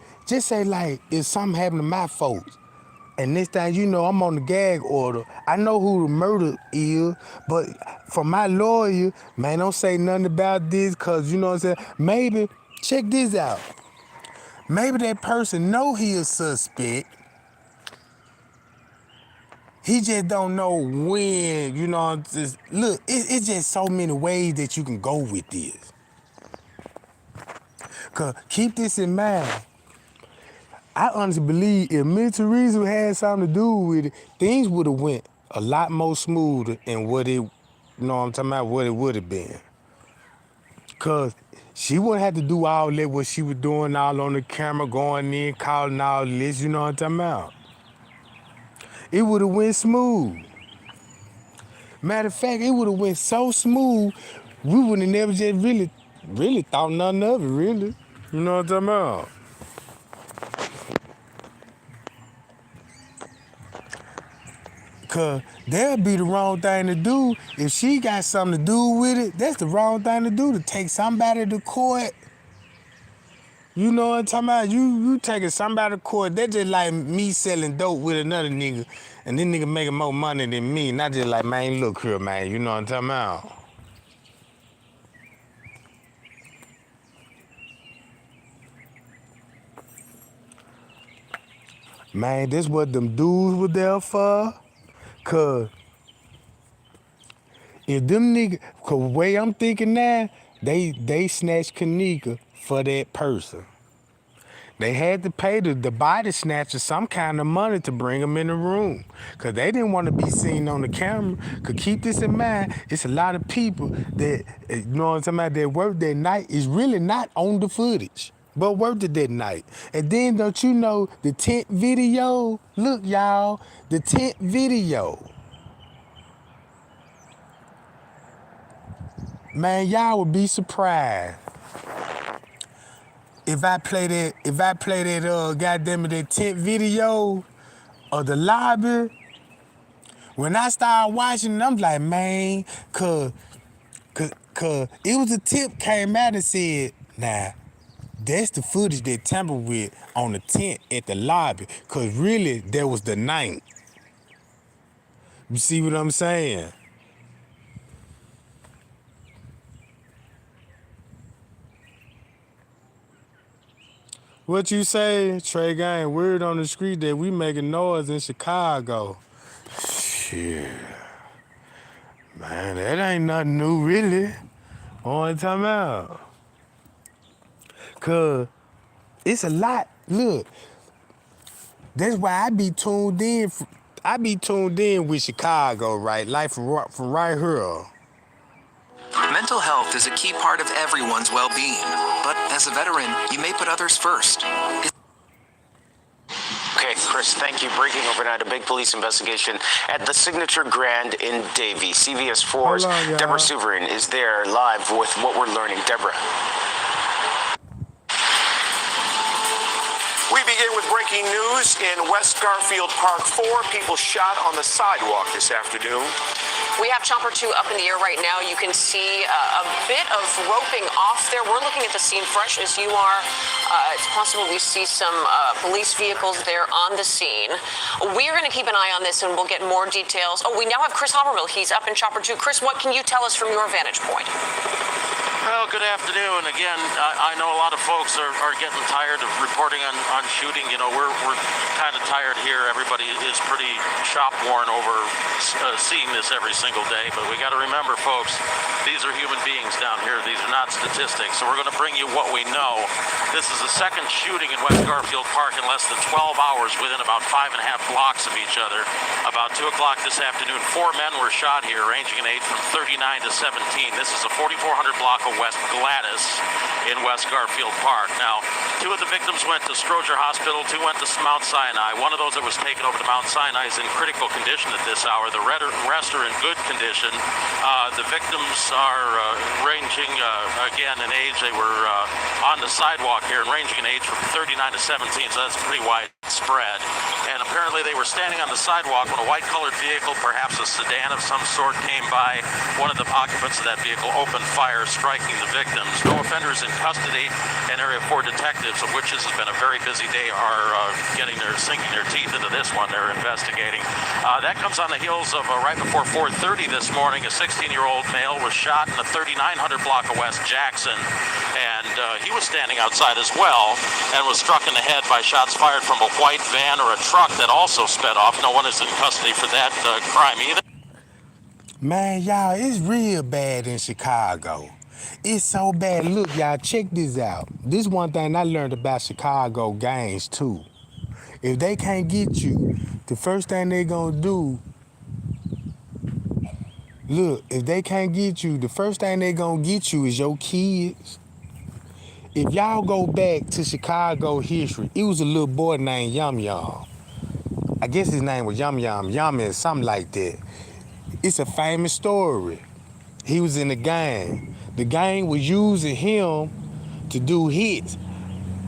something happened to my folks, and next thing you know, I'm on the gag order. I know who the murder is, but for my lawyer, man, don't say nothing about this, cause you know what I'm saying? Maybe, check this out. Maybe that person know he a suspect. He just don't know when, you know, look, it's just so many ways that you can go with this. Cause keep this in mind. I honestly believe if Miss Teresa had something to do with it, things would have went a lot more smoother than what it, you know what I'm talking about, what it would have been. Cause she wouldn't have to do all that what she was doing, all on the camera, going in, calling all this, you know what I'm talking about. It would have went smooth. Matter of fact, it would have went so smooth, we would have never just really thought nothing of it, really. You know what I'm talking about? Cause that'd be the wrong thing to do. If she got something to do with it, that's the wrong thing to do, to take somebody to court. You know what I'm talking about? You taking somebody to court, that's just like me selling dope with another nigga, and this nigga making more money than me, and I just like, man, look here, man, you know what I'm talking about? Man, this what them dudes were there for. Cause if them niggas, cause the way I'm thinking now, they snatched KENNEKA for that person. They had to pay the body snatcher some kind of money to bring them in the room. Because they didn't want to be seen on the camera. Because keep this in mind, it's a lot of people that, you know what I'm talking about, that worked that night is really not on the footage, but worked it that night. And then don't you know the tent video? Look, y'all, the tent video. Man, y'all would be surprised. If I play that, goddamn it, that tent video of the lobby, when I started watching it, I'm like, man, cause it was a tip came out and said, nah, that's the footage they tampered with on the tent at the lobby, cause really, that was the night. You see what I'm saying? What you say, Trey Gang? Word on the street that we making noise in Chicago. Shit. Man, that ain't nothing new, really. All the time out. Cause it's a lot. Look, that's why I be tuned in. I be tuned in with Chicago, right? Like from right here. Mental health is a key part of everyone's well-being, but as a veteran, you may put others first. Okay, Chris, thank you. Breaking overnight, a big police investigation at the Signature Grand in Davie. CVS4's Deborah Suverin is there live with what we're learning. Deborah. We begin with breaking news in West Garfield Park. 4 people shot on the sidewalk this afternoon. We have Chopper 2 up in the air right now. You can see a bit of roping off there. We're looking at the scene fresh as you are. It's possible we see some police vehicles there on the scene. We're going to keep an eye on this and we'll get more details. Oh, we now have Chris Habermill. He's up in Chopper 2. Chris, what can you tell us from your vantage point? Well, good afternoon. Again, I know a lot of folks are getting tired of reporting on shooting. You know, we're kind of tired here. Everybody is pretty shop-worn over seeing this every single day. But we got to remember, folks, these are human beings down here. These are not statistics. So we're going to bring you what we know. This is the second shooting in West Garfield Park in less than 12 hours within about 5.5 blocks of each other. About 2 o'clock this afternoon, 4 men were shot here, ranging in age from 39 to 17. This is a 4,400 block of West Gladys in West Garfield Park. Now, 2 of the victims went to Stroger Hospital, 2 went to Mount Sinai. One of those that was taken over to Mount Sinai is in critical condition at this hour. The rest are in good condition. The victims are ranging, again, in age. They were on the sidewalk here and ranging in age from 39 to 17, so that's pretty widespread. And apparently they were standing on the sidewalk when a white-colored vehicle, perhaps a sedan of some sort, came by. One of the occupants of that vehicle opened fire, striking the victims. No offenders in custody. And Area 4 detectives, of which this has been a very busy day, are sinking their teeth into this one. They're investigating. That comes on the heels of right before 4:30 this morning, a 16-year-old male was shot in the 3900 block of West Jackson. And he was standing outside as well and was struck in the head by shots fired from a white van or a truck that also sped off. No one is in custody for that crime either. Man, y'all, it's real bad in Chicago. It's so bad. Look, y'all, check this out. This one thing I learned about Chicago gangs, too. If they can't get you, the first thing they gonna do, look, if they can't get you, the first thing they gonna get you is your kids. If y'all go back to Chicago history, it was a little boy named Yum Yum. I guess his name was Yum Yum, Yum or something like that. It's a famous story. He was in the gang. The gang was using him to do hits.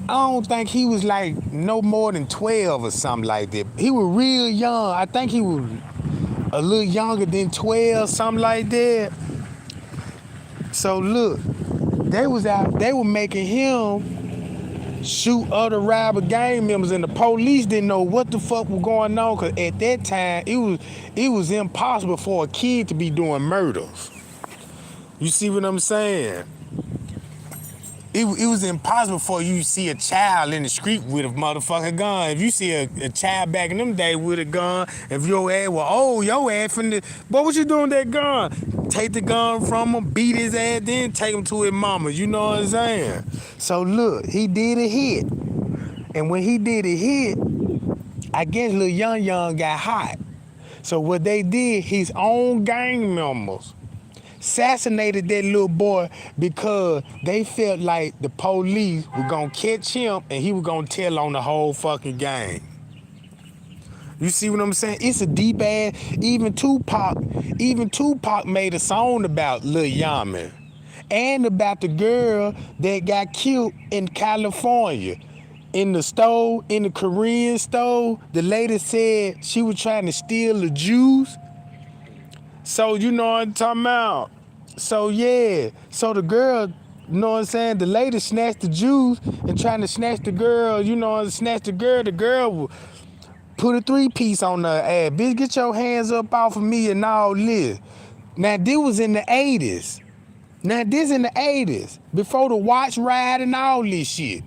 I don't think he was like no more than 12 or something like that. He was real young. I think he was a little younger than 12, something like that. So look, they were making him shoot other rival gang members, and the police didn't know what the fuck was going on, because at that time, it was impossible for a kid to be doing murders. You see what I'm saying? It was impossible for you to see a child in the street with a motherfucking gun. If you see a child back in them days with a gun, if your ass your ass finna, boy, what you doing with that gun? Take the gun from him, beat his ass, then take him to his mama. You know what I'm saying? So look, he did a hit. And when he did a hit, I guess Lil Young got hot. So what they did, his own gang members assassinated that little boy because they felt like the police were gonna catch him and he was gonna tell on the whole fucking gang. You see what I'm saying? It's a deep ass. Even Tupac made a song about Lil Yaman and about the girl that got killed in California. In the store, in the Korean store, the lady said she was trying to steal the juice. So you know what I'm talking about. So yeah, so the girl, you know what I'm saying, the lady snatched the juice and trying to snatch the girl, you know, snatch the girl put a 3-piece on her ass. Bitch, get your hands up off of me and all this. Now this was in the 80s. Now this in the 80s, before the watch ride and all this shit.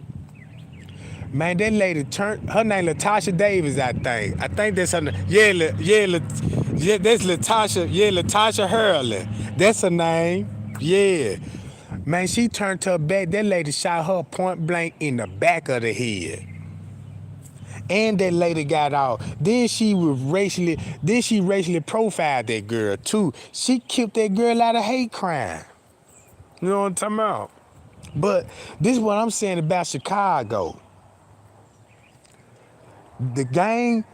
Man, that lady turned, her name Latasha Davis, I think. I think that's her name. Yeah, that's Latasha, Latasha Hurley. That's her name. Yeah. Man, she turned her back. That lady shot her point blank in the back of the head. And that lady got out. Then she racially profiled that girl too. She killed that girl out of hate crime. You know what I'm talking about? But this is what I'm saying about Chicago. The gang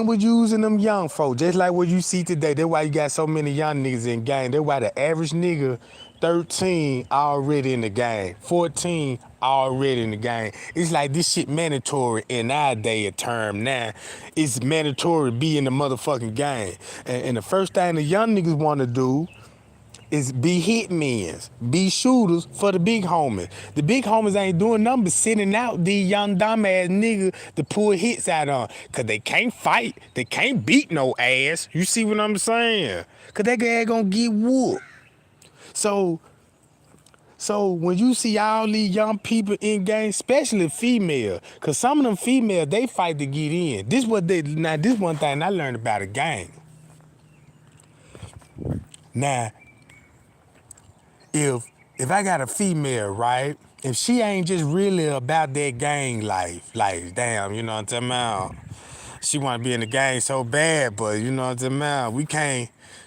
was using them young folks, just like what you see today. That's why you got so many young niggas in gang. That's why the average nigga 13 already in the gang, 14 already in the gang. It's like this shit mandatory in our day of term now. It's mandatory to be in the motherfucking gang. And the first thing the young niggas want to do is be hitmen, be shooters for the big homies. The big homies ain't doing nothing but sending out these young dumbass niggas to pull hits out on. Cause they can't fight, they can't beat no ass. You see what I'm saying? Cause that guy gonna get whooped. So when you see all these young people in gangs, especially female, cause some of them females, they fight to get in. This one thing I learned about a gang. Now, if I got a female, right? If she ain't just really about that gang life, like, damn, you know what I'm talking about? She want to be in the gang so bad, but you know what I'm talking about?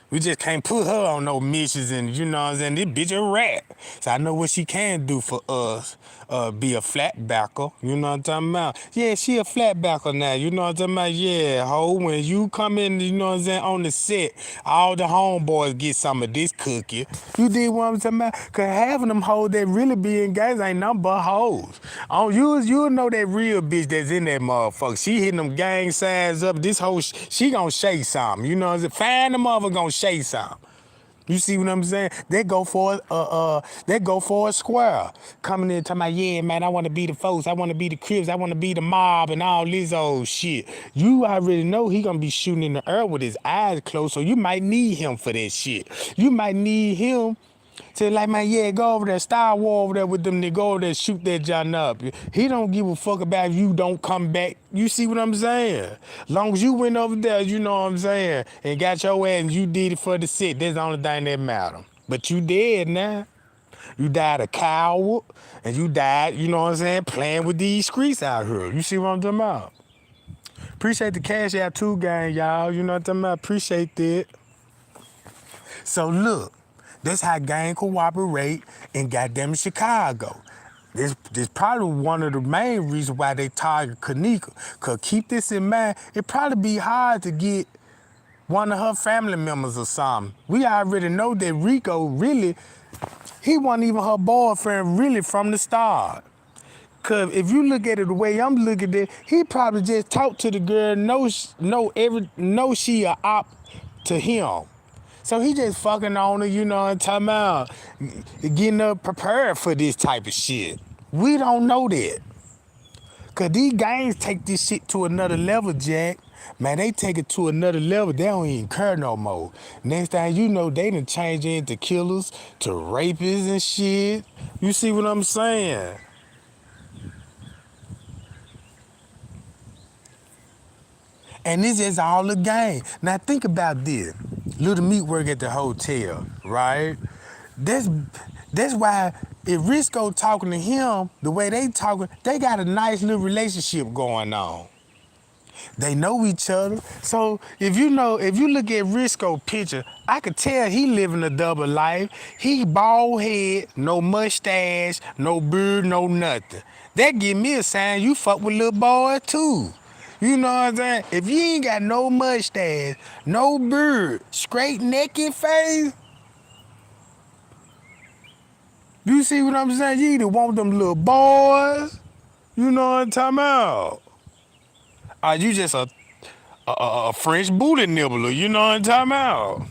We just can't put her on no missions and, you know what I'm saying? This bitch a rat. So I know what she can do for us. Be a flatbacker, you know what I'm talking about? Yeah, she a flatbacker now, you know what I'm talking about? Yeah, ho, when you come in, you know what I'm saying, on the set, all the homeboys get some of this cookie. You did what I'm talking about? Cause half of them hoes that really be in gangs ain't nothing but hoes. You'll know that real bitch that's in that motherfucker. She hitting them gang signs up. This hoe, she gonna shake something, you know what I'm saying? Find the mother gonna shake something. You see what I'm saying? They go for a square. Coming in talking about, yeah, man, I want to be the folks, I want to be the Crips, I want to be the mob and all this old shit. You already know he gonna be shooting in the air with his eyes closed, so you might need him for that shit. You might need him to like, man, yeah, go over there, Star War over there with them, they go over there, shoot that John up. He don't give a fuck about if you don't come back. You see what I'm saying? Long as you went over there, you know what I'm saying, and got your ass and you did it for the city, that's the only thing that matter. But you dead now. You died a coward, and you died, you know what I'm saying, playing with these streets out here. You see what I'm talking about? Appreciate the cash out too, gang, y'all. You know what I'm talking about? Appreciate that. So look. That's how gang cooperate in goddamn Chicago. This probably one of the main reasons why they target KENNEKA. Cause keep this in mind, it probably be hard to get one of her family members or something. We already know that Rico really, he wasn't even her boyfriend really from the start. Cause if you look at it the way I'm looking at it, he probably just talked to the girl, know she a op to him. So he just fucking on her, you know what I'm talking about, getting her prepared for this type of shit. We don't know that. Cause these gangs take this shit to another level, Jack. Man, they take it to another level, they don't even care no more. Next thing you know, they done changed into killers, to rapists and shit. You see what I'm saying? And this is all a game. Now think about this. Little Meat work at the hotel, right? That's why if Risco talking to him the way they talking, they got a nice little relationship going on. They know each other. So if you look at Risco picture, I could tell he living a double life. He bald head, no mustache, no beard, no nothing. That give me a sign you fuck with little boy too. You know what I'm saying? If you ain't got no mustache, no beard, straight naked face, you see what I'm saying? You either want them little boys, you know what I'm talking about? Or you just a French booty nibbler, you know what I'm talking about?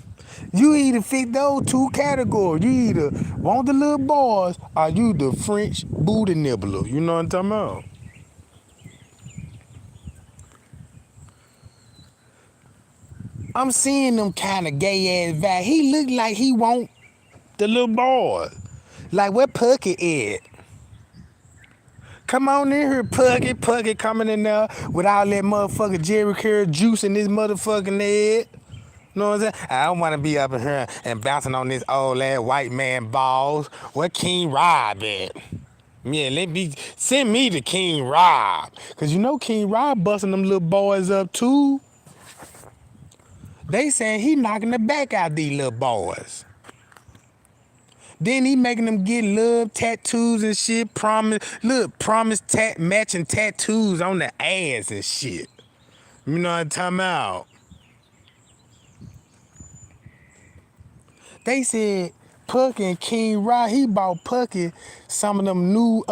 You either fit those two categories. You either want the little boys or you the French booty nibbler, you know what I'm talking about? I'm seeing them kind of gay ass vibe. He look like he want the little boy. Like where Pucky at? Come on in here, Pucky coming in there with all that motherfucking Jerry Curl juice in this motherfucking head. You know what I'm saying? I don't want to be up in here and bouncing on this old ass white man balls. Where King Rob at? Yeah, send me to King Rob. Cause you know King Rob busting them little boys up too. They saying he knocking the back out these little boys. Then he making them get love tattoos and shit. Promise matching tattoos on the ass and shit. You know what I'm talking about? They said Pucky and King Rock, he bought Pucky some of them new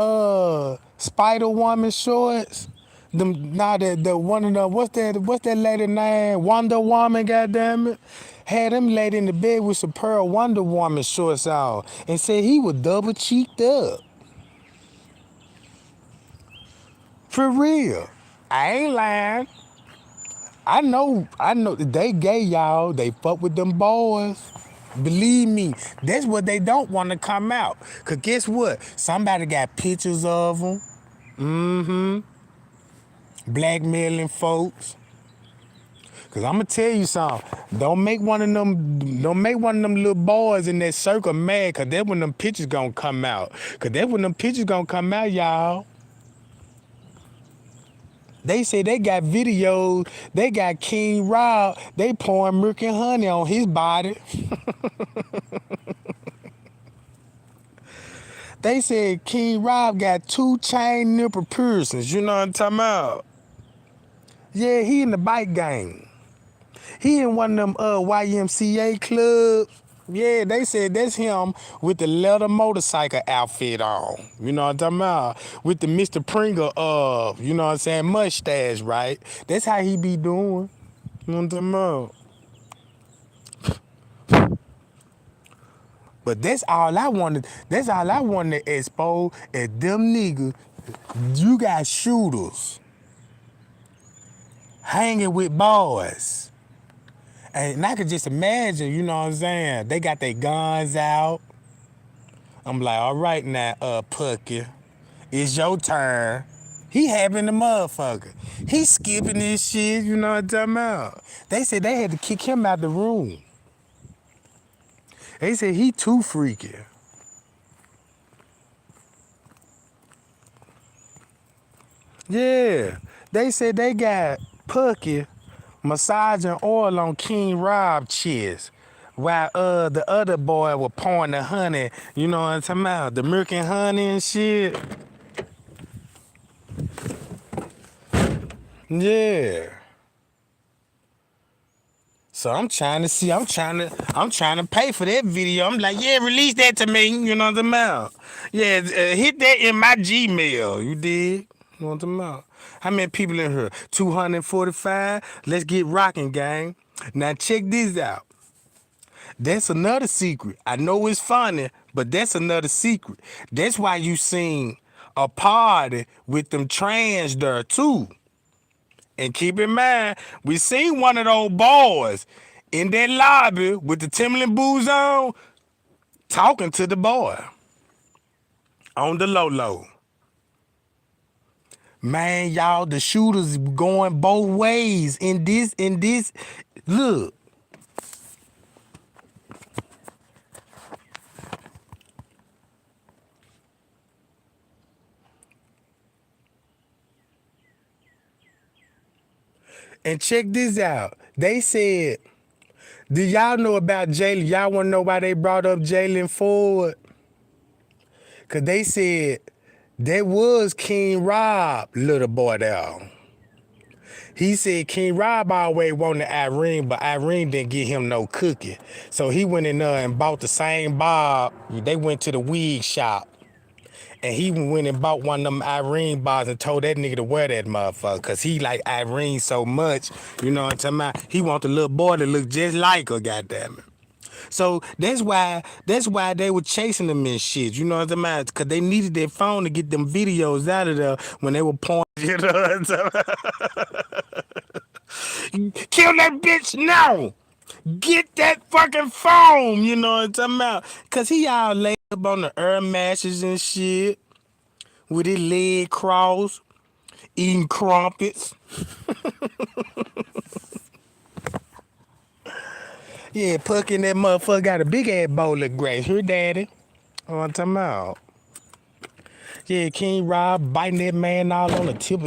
Spider-Woman shorts. Them now the one of the what's that lady name? Wonder Woman, goddammit. Had them laid in the bed with some Pearl Wonder Woman shorts on and said he was double cheeked up. For real. I ain't lying. I know they gay, y'all. They fuck with them boys. Believe me, that's what they don't want to come out. Cause guess what? Somebody got pictures of them. Blackmailing folks. Cause I'ma tell you something. Don't make one of them little boys in that circle mad, cause that's when them pictures gonna come out. Cause that's when them pictures gonna come out, y'all. They say they got videos, they got King Rob, they pouring milk and honey on his body. They said King Rob got 2 chain nipple piercings, you know what I'm talking about? Yeah, he in the bike gang. He in one of them YMCA clubs. Yeah, they said that's him with the leather motorcycle outfit on. You know what I'm talking about? With the Mr. Pringle you know what I'm saying, mustache, right? That's how he be doing. You know what I'm talking about? But that's all I wanted to expose is them niggas. You got shooters hanging with boys. And I could just imagine, you know what I'm saying? They got their guns out. I'm like, all right now, Pucky, it's your turn. He having the motherfucker. He skipping this shit, you know what I'm talking about? They said they had to kick him out the room. They said he too freaky. Yeah, they said they got Pucky massaging oil on King Rob chest while the other boy was pouring the honey, you know what I'm talking about, the milk and honey and shit. Yeah. So I'm trying to pay for that video. I'm like, yeah, release that to me, you know what I'm talking about. Yeah, hit that in my Gmail, you dig? You know what I'm talking about. How many people in here? 245? Let's get rocking, gang. Now check this out. That's another secret. I know it's funny, but that's another secret. That's why you seen a party with them trans there too. And keep in mind, we seen one of those boys in that lobby with the Timberland boots on talking to the boy on the low. Man, y'all, the shooters going both ways in this. Look. And check this out. They said, do y'all know about Jalen? Y'all want to know why they brought up Jalen Ford? Because they said that was King Rob, little boy there. He said King Rob always wanted Irene, but Irene didn't get him no cookie. So he went in there and bought the same bob. They went to the wig shop. And he went and bought one of them Irene bars and told that nigga to wear that motherfucker. Cause he like Irene so much, you know what I'm talking about? He want the little boy to look just like her, goddamn it. So that's why they were chasing them and shit, you know what I'm talking about? Cause they needed their phone to get them videos out of there when they were pouring, you know what I'm talking about? Kill that bitch now! Get that fucking phone, you know what I'm talking about? Cause he all laid up on the air matches and shit. With his leg crossed, eating crumpets. Yeah, Puck in that motherfucker got a big ass bowl of grapes. Her daddy. Oh, I'm talking about. Yeah, King Rob biting that man all on the tip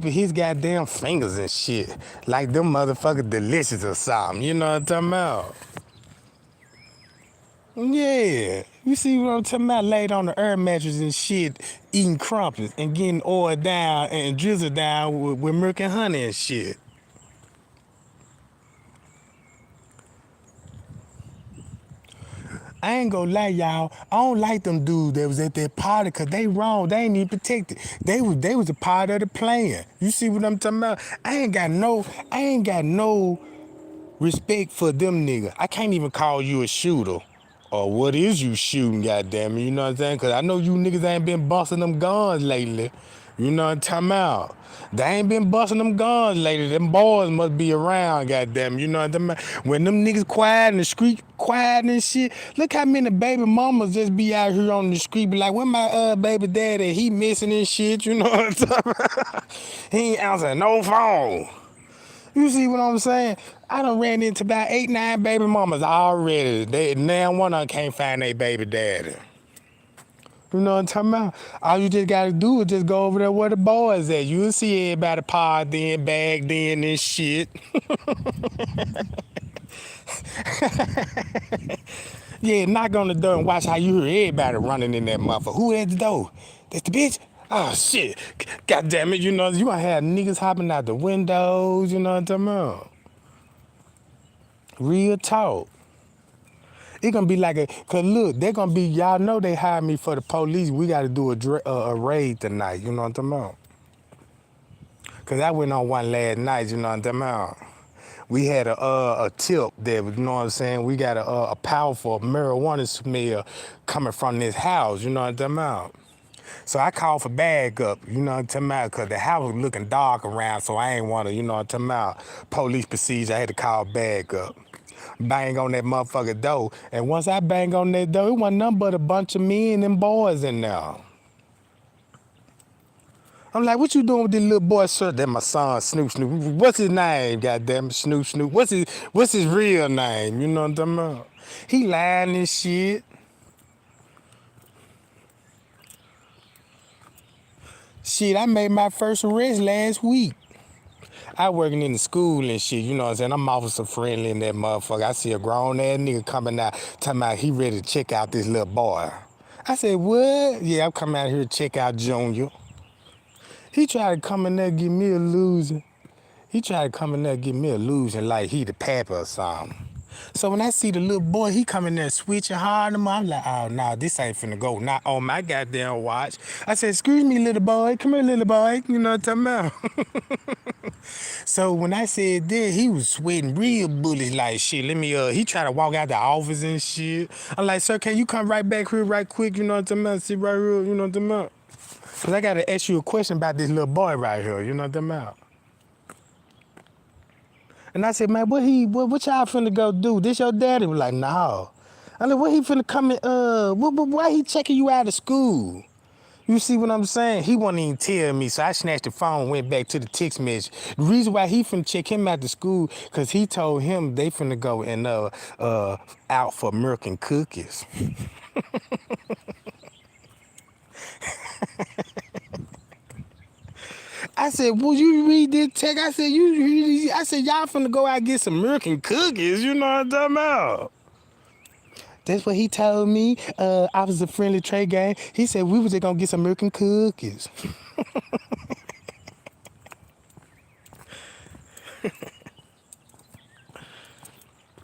of his goddamn fingers and shit. Like them motherfuckers delicious or something. You know what I'm talking about? Yeah. You see what I'm talking about? Laid on the air mattress and shit, eating crumpets and getting oiled down and drizzled down with milk and honey and shit. I ain't gonna lie, y'all. I don't like them dudes that was at that party because they wrong. They ain't even protected. They was a part of the plan. You see what I'm talking about? I ain't got no respect for them niggas. I can't even call you a shooter. Or what is you shooting, goddamn it? You know what I'm saying? Because I know you niggas ain't been busting them guns lately. You know what I'm talking about? They ain't been busting them guns lately. Them boys must be around, goddamn. You know what I'm talking about? When them niggas quiet in the street, quiet and shit, look how many baby mamas just be out here on the street, be like, where my baby daddy? He missing and shit, you know what I'm talking about? He ain't answering no phone. You see what I'm saying? I done ran into about 8, 9 baby mamas already. Now one of them can't find their baby daddy. You know what I'm talking about? All you just gotta do is just go over there where the boys at. You'll see everybody pod in, bagged in and shit. Yeah, knock on the door and watch how you hear everybody running in that motherfucker. Who at the door? That's the bitch? Oh shit. God damn it, you know, you gonna have niggas hopping out the windows, you know what I'm talking about? Real talk. It gonna be like cause look, they gonna be, y'all know they hired me for the police. We gotta do a raid tonight, you know what I'm talking about? Cause I went on one last night, you know what I'm talking about? We had a tip there, you know what I'm saying? We got a powerful marijuana smell coming from this house, you know what I'm talking about? So I called for bag up, you know what I'm talking about? Cause the house was looking dark around, so I ain't wanna, you know what I'm talking about? Police procedure, I had to call bag up. Bang on that motherfucker door. And once I bang on that door, it wasn't nothing but a bunch of men and boys in there. I'm like, what you doing with this little boy shirt? That my son, Snoop Snoop. What's his name, goddamn Snoop Snoop? What's his real name? You know what I'm talking about? He lying and shit. Shit, I made my first arrest last week. I working in the school and shit, you know what I'm saying? I'm officer friendly in that motherfucker. I see a grown ass nigga coming out, talking about he ready to check out this little boy. I said, what? Yeah, I'm coming out here to check out Junior. He tried to come in there and give me a illusion. Like he the papa or something. So when I see the little boy, he coming there switching hard on him, I'm like, oh, no, this ain't finna go. Not on my goddamn watch. I said, excuse me, little boy. Come here, little boy. You know what I'm talking about? So when I said that, he was sweating real bullish like shit. He tried to walk out the office and shit. I'm like, sir, can you come right back here right quick? You know what I'm talking about? Sit right here, you know what I'm talking about? Cause I gotta ask you a question about this little boy right here, you know what I'm talking about? And I said, man, what y'all finna go do? This your daddy? Was like, no. I like, what he finna come in, why he checking you out of school? You see what I'm saying? He wouldn't even tell me, so I snatched the phone, went back to the text message. The reason why he finna check him out of school, cause he told him they finna go and out for milk and cookies. I I said, "Will you read this text?" I said, "You read these?" I said, "Y'all finna go out and get some milk and cookies." You know what I'm talking about? That's what he told me. Officer Friendly Trey Gang. He said we was just gonna get some milk and cookies.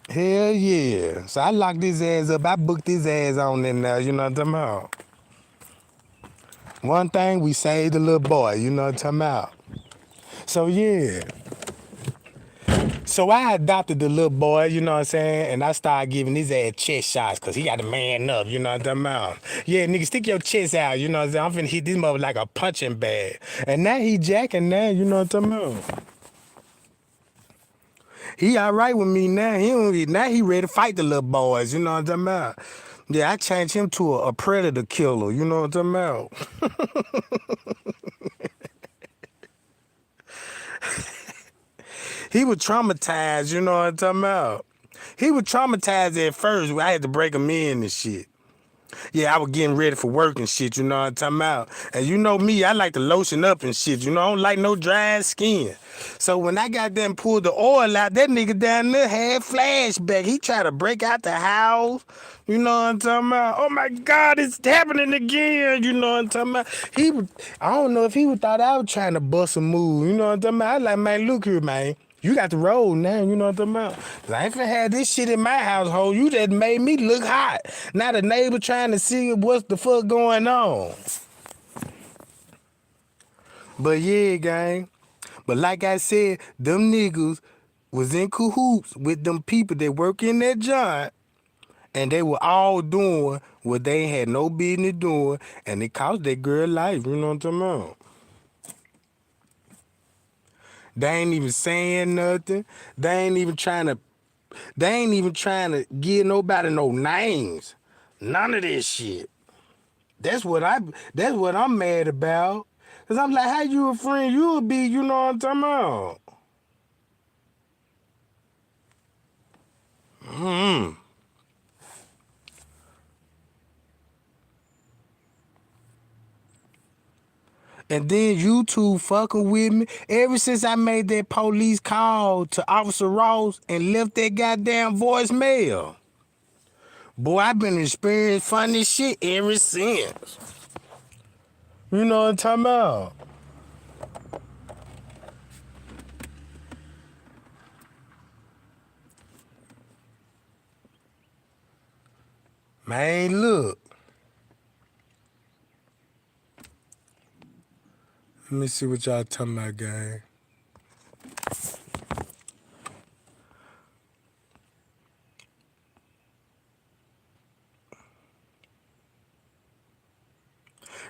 Hell yeah. So I locked his ass up. I booked his ass on in there, you know what I'm talking about? One thing, we saved the little boy, you know what I'm talking about? So yeah. So I adopted the little boy, you know what I'm saying? And I started giving his ass chest shots because he got to man up, you know what I'm talking about? Yeah, nigga, stick your chest out, you know what I'm saying? I'm finna hit this mother like a punching bag. And now he jacking now, you know what I'm talking about? He all right with me now. Now he ready to fight the little boys, you know what I'm talking about? Yeah, I changed him to a predator killer, you know what I'm talking about? He was traumatized, you know what I'm talking about? He was traumatized at first. I had to break him in and shit. Yeah, I was getting ready for work and shit, you know what I'm talking about? And you know me, I like to lotion up and shit, you know, I don't like no dry skin. So when I got there and pulled the oil out, that nigga down there had flashback. He tried to break out the house, you know what I'm talking about? Oh my God, it's happening again, you know what I'm talking about? I don't know if he thought I was trying to bust a move, you know what I'm talking about? I was like, man, look here, man. You got the road now, you know what I'm talking about? 'Cause I ain't finna have this shit in my household. You just made me look hot. Now the neighbor trying to see what's the fuck going on. But yeah, gang. But like I said, them niggas was in cahoots with them people that work in that joint, and they were all doing what they had no business doing, and it cost that girl life, you know what I'm talking about? They ain't even saying nothing. They ain't even trying to give nobody no names. None of this shit. That's what I'm mad about. Cause I'm like, how you a friend? You'll be, you know what I'm talking about. And then you two fucking with me. Ever since I made that police call to Officer Ross and left that goddamn voicemail. Boy, I've been experiencing funny shit ever since. You know what I'm talking about? Man, look. Let me see what y'all talking about, gang.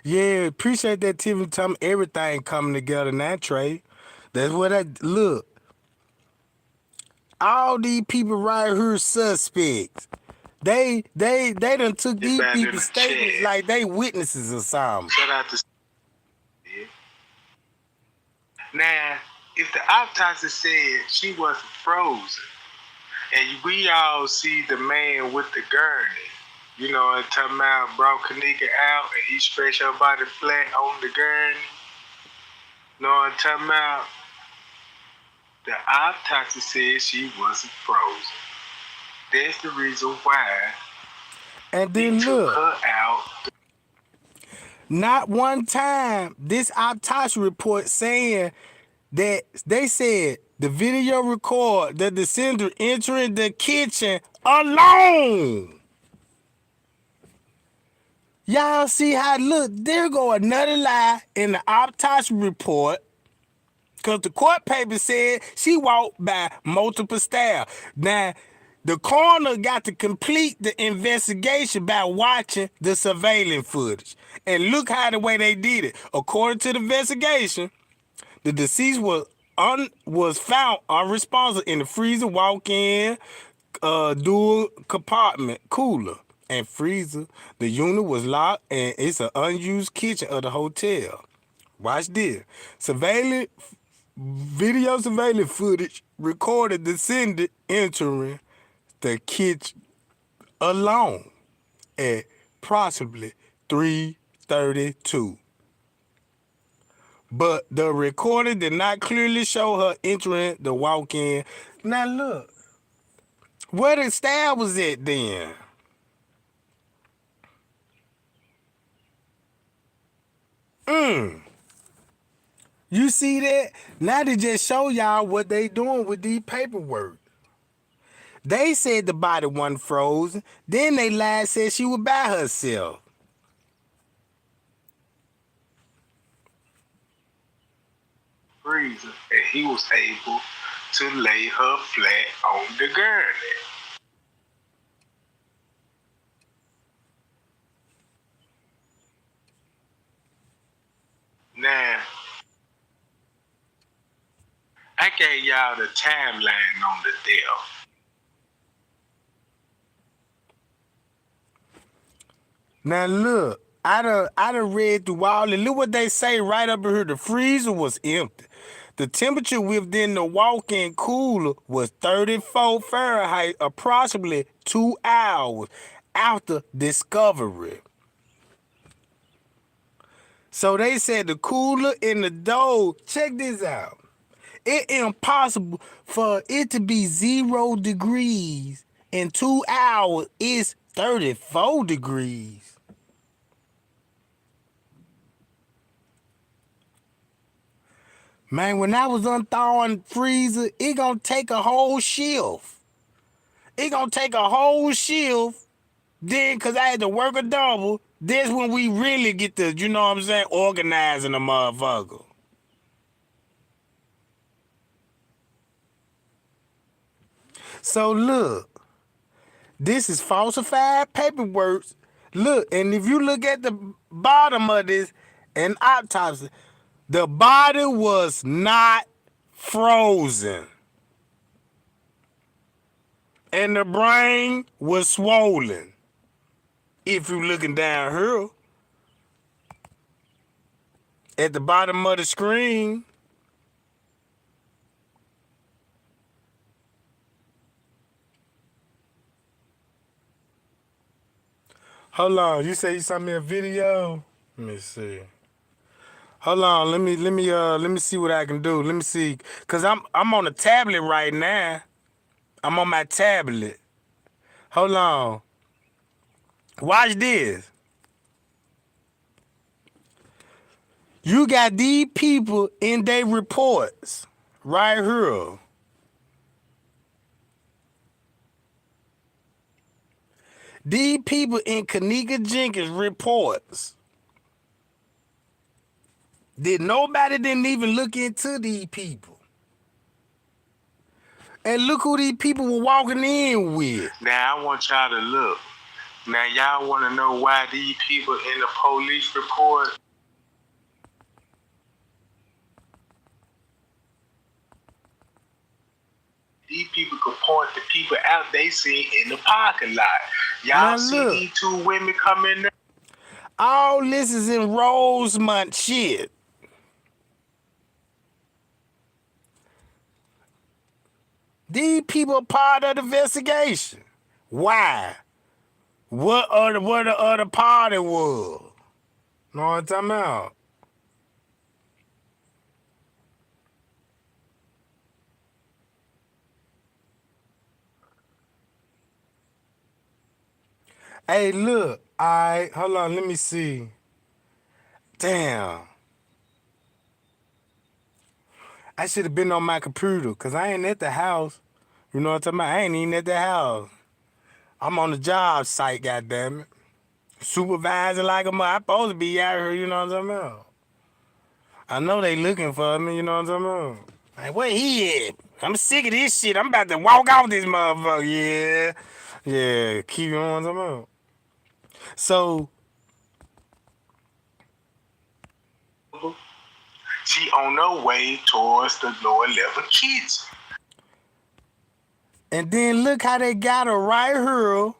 Yeah, appreciate that Tiffany telling me everything coming together now, Trey. That's what look. All these people right here suspects. They done took these people's statements like they witnesses or something. Shout out to now, if the autopsy said she wasn't frozen, and we all see the man with the gurney, you know what I'm talking about, brought KENNEKA out and he stretched her body flat on the gurney, you know what I'm talking about? The autopsy said she wasn't frozen. That's the reason why and then they look, took her out. Not one time this autopsy report saying that they said the video record the descender entering the kitchen alone. Y'all see how, look, there go another lie in the autopsy report. Because the court paper said she walked by multiple staff. Now, the coroner got to complete the investigation by watching the surveillance footage. And look how the way they did it. According to the investigation, the deceased was found unresponsive in the freezer walk-in dual compartment cooler and freezer. The unit was locked and it's an unused kitchen of the hotel. Watch this. Video surveillance footage recorded the descendant entering the kitchen alone at approximately 3:32. but the recording did not clearly show her entering the walk-in. Now look, where the stab was at then? You see that? Now they just show y'all what they doing with these paperwork. They said the body wasn't frozen. Then they lied, said she was by herself. Freezer, and he was able to lay her flat on the gurney. Now, I gave y'all the timeline on the death. Now look, I done read through all and look what they say right up here. The freezer was empty. The temperature within the walk-in cooler was 34 Fahrenheit, approximately 2 hours after discovery. So they said the cooler in the door, check this out. It's impossible for it to be 0 degrees in 2 hours. It's 34 degrees. Man, when I was unthawing freezer, it gonna take a whole shift. It gonna take a whole shift. Then, cause I had to work a double, that's when we really get to, you know what I'm saying, organizing the motherfucker. So look, this is falsified paperwork. Look, and if you look at the bottom of this, an autopsy, the body was not frozen. And the brain was swollen. If you looking down here, at the bottom of the screen, hold on, you say you sent me a video? Let me see. Hold on, let me see what I can do. Let me see, cause I'm on a tablet right now. I'm on my tablet. Hold on. Watch this. You got these people in their reports right here. These people in KENNEKA Jenkins reports. Nobody didn't even look into these people. And look who these people were walking in with. Now, I want y'all to look. Now, y'all want to know why these people in the police report? These people could point the people out they see in the parking lot. Y'all Now see look. these two women come in there? All this is in Rosemont shit. These people are part of the investigation. Why? What the other party was? Know what I'm talking about? Hey, look. All right, hold on. Let me see. Damn. I should have been on my computer because I ain't at the house. You know what I'm talking about? I ain't even at the house. I'm on the job site, goddammit. Supervising like a mother. I'm supposed to be out here, you know what I'm talking about? I know they looking for me, you know what I'm talking about? Like, where he at? I'm sick of this shit. I'm about to walk off this motherfucker. Yeah. Yeah, keep you on what I'm talking about. So, she on her way towards the lower level kitchen. and then look how they got her right here.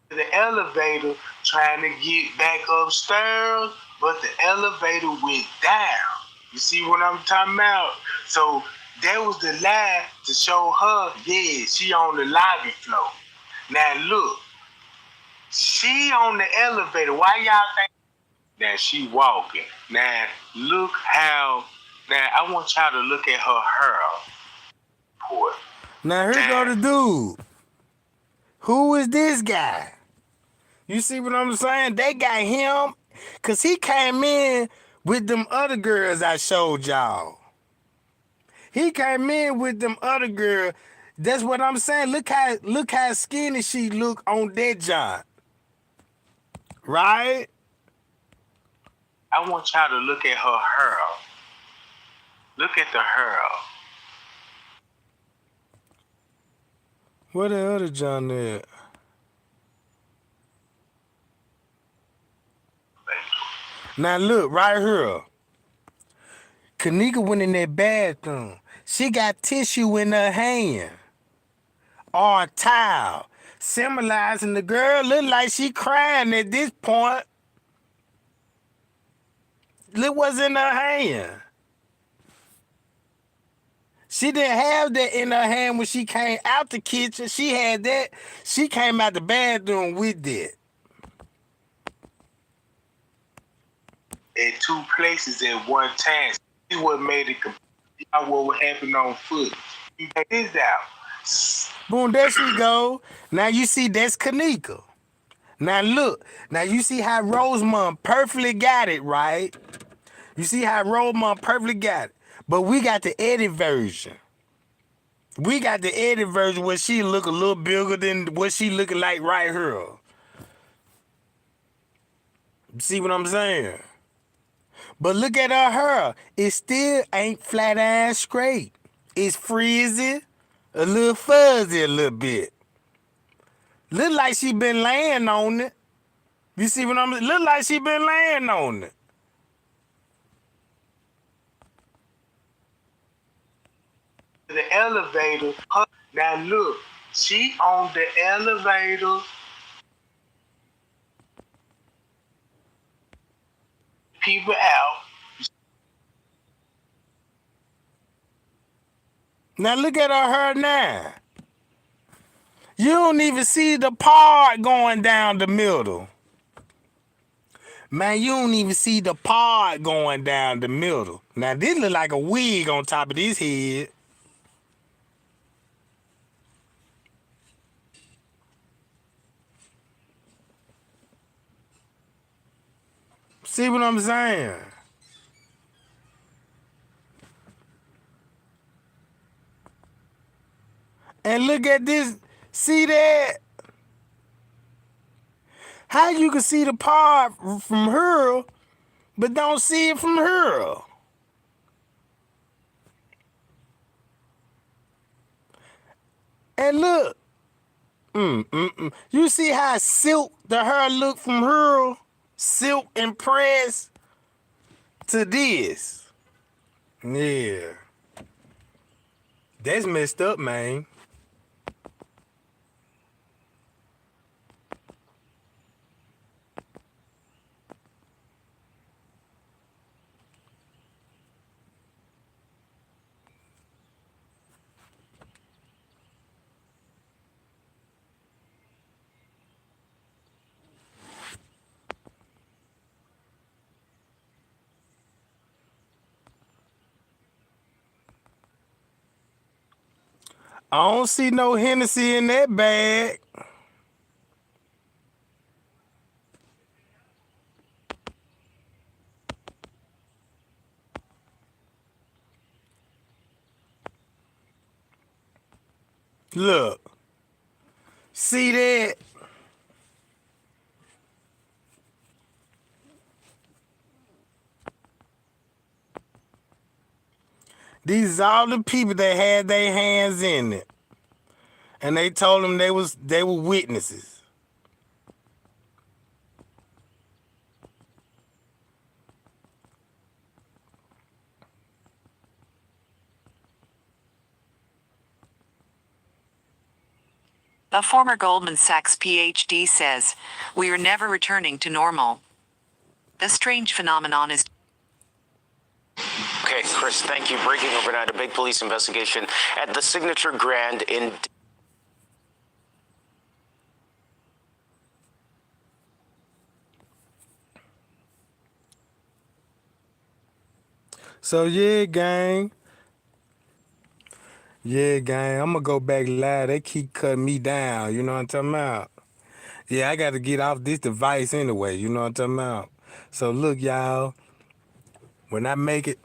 The elevator trying to get back upstairs, but the elevator went down. You see what I'm talking about? So that was the lie to show her, yeah, she on the lobby floor. Now look, She on the elevator. Why y'all think that she walking? Now look how. Now I want y'all to look at her hair. Boy. Now here go the dude. Who is this guy? You see what I'm saying? They got him, cause he came in with them other girls I showed y'all. He came in with them other girls. That's what I'm saying. Look how skinny she look on that joint. Right? I want y'all to look at her hair. Look at the hair. Where the other John at? Now look, right here. KENNEKA went in that bathroom. She got tissue in her hand. Or a towel. Symbolizing the girl look like she crying at this point. Look what's in her hand. She didn't have that in her hand when she came out the kitchen. She had that. She came out the bathroom with it. At two places at one time. See what made it complete. What happened on foot. You take this out. Boom, there she go. Now you see that's KENNEKA. Now look. Now you see how Rosemont perfectly got it, right? You see how Rosemont perfectly got it. But we got the edit version. We got the edit version where she look a little bigger than what she looking like right here. See what I'm saying? But look at her hair. It still ain't flat ass straight. It's frizzy, a little fuzzy a little bit. Look like she been laying on it. You see what I'm saying? Look like she been laying on it. The elevator. Now look, she on the elevator. People out. Now look at her hair now. You don't even see the part going down the middle. Man, you don't even see the part going down the middle. Now this look like a wig on top of this head. See what I'm saying? And look at this. See that? How you can see the part from her, but don't see it from her? And look. You see how silk the hair look from her? Silk and press to this. Yeah. That's messed up, man. I don't see no Hennessy in that bag. Look. See that? These are all the people that had their hands in it. And they told them they were witnesses. A former Goldman Sachs PhD says, "We are never returning to normal. A strange phenomenon is..." Okay, Chris, thank you. Breaking overnight, a big police investigation at the Signature Grand in So yeah, gang. Yeah, gang. I'm gonna go back live. They keep cutting me down. You know what I'm talking about? Yeah, I gotta get off this device anyway. You know what I'm talking about? So look, y'all. When I make it,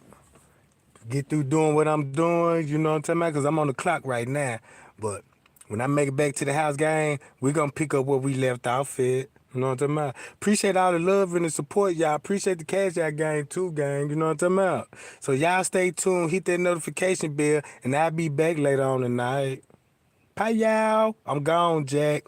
get through doing what I'm doing, you know what I'm talking about? Because I'm on the clock right now. But when I make it back to the house, gang, we gonna pick up where we left off at. You know what I'm talking about? Appreciate all the love and the support, y'all. Appreciate the Cash App gang too, gang. You know what I'm talking about? So y'all stay tuned, hit that notification bell, and I'll be back later on tonight. Bye, y'all. I'm gone, Jack.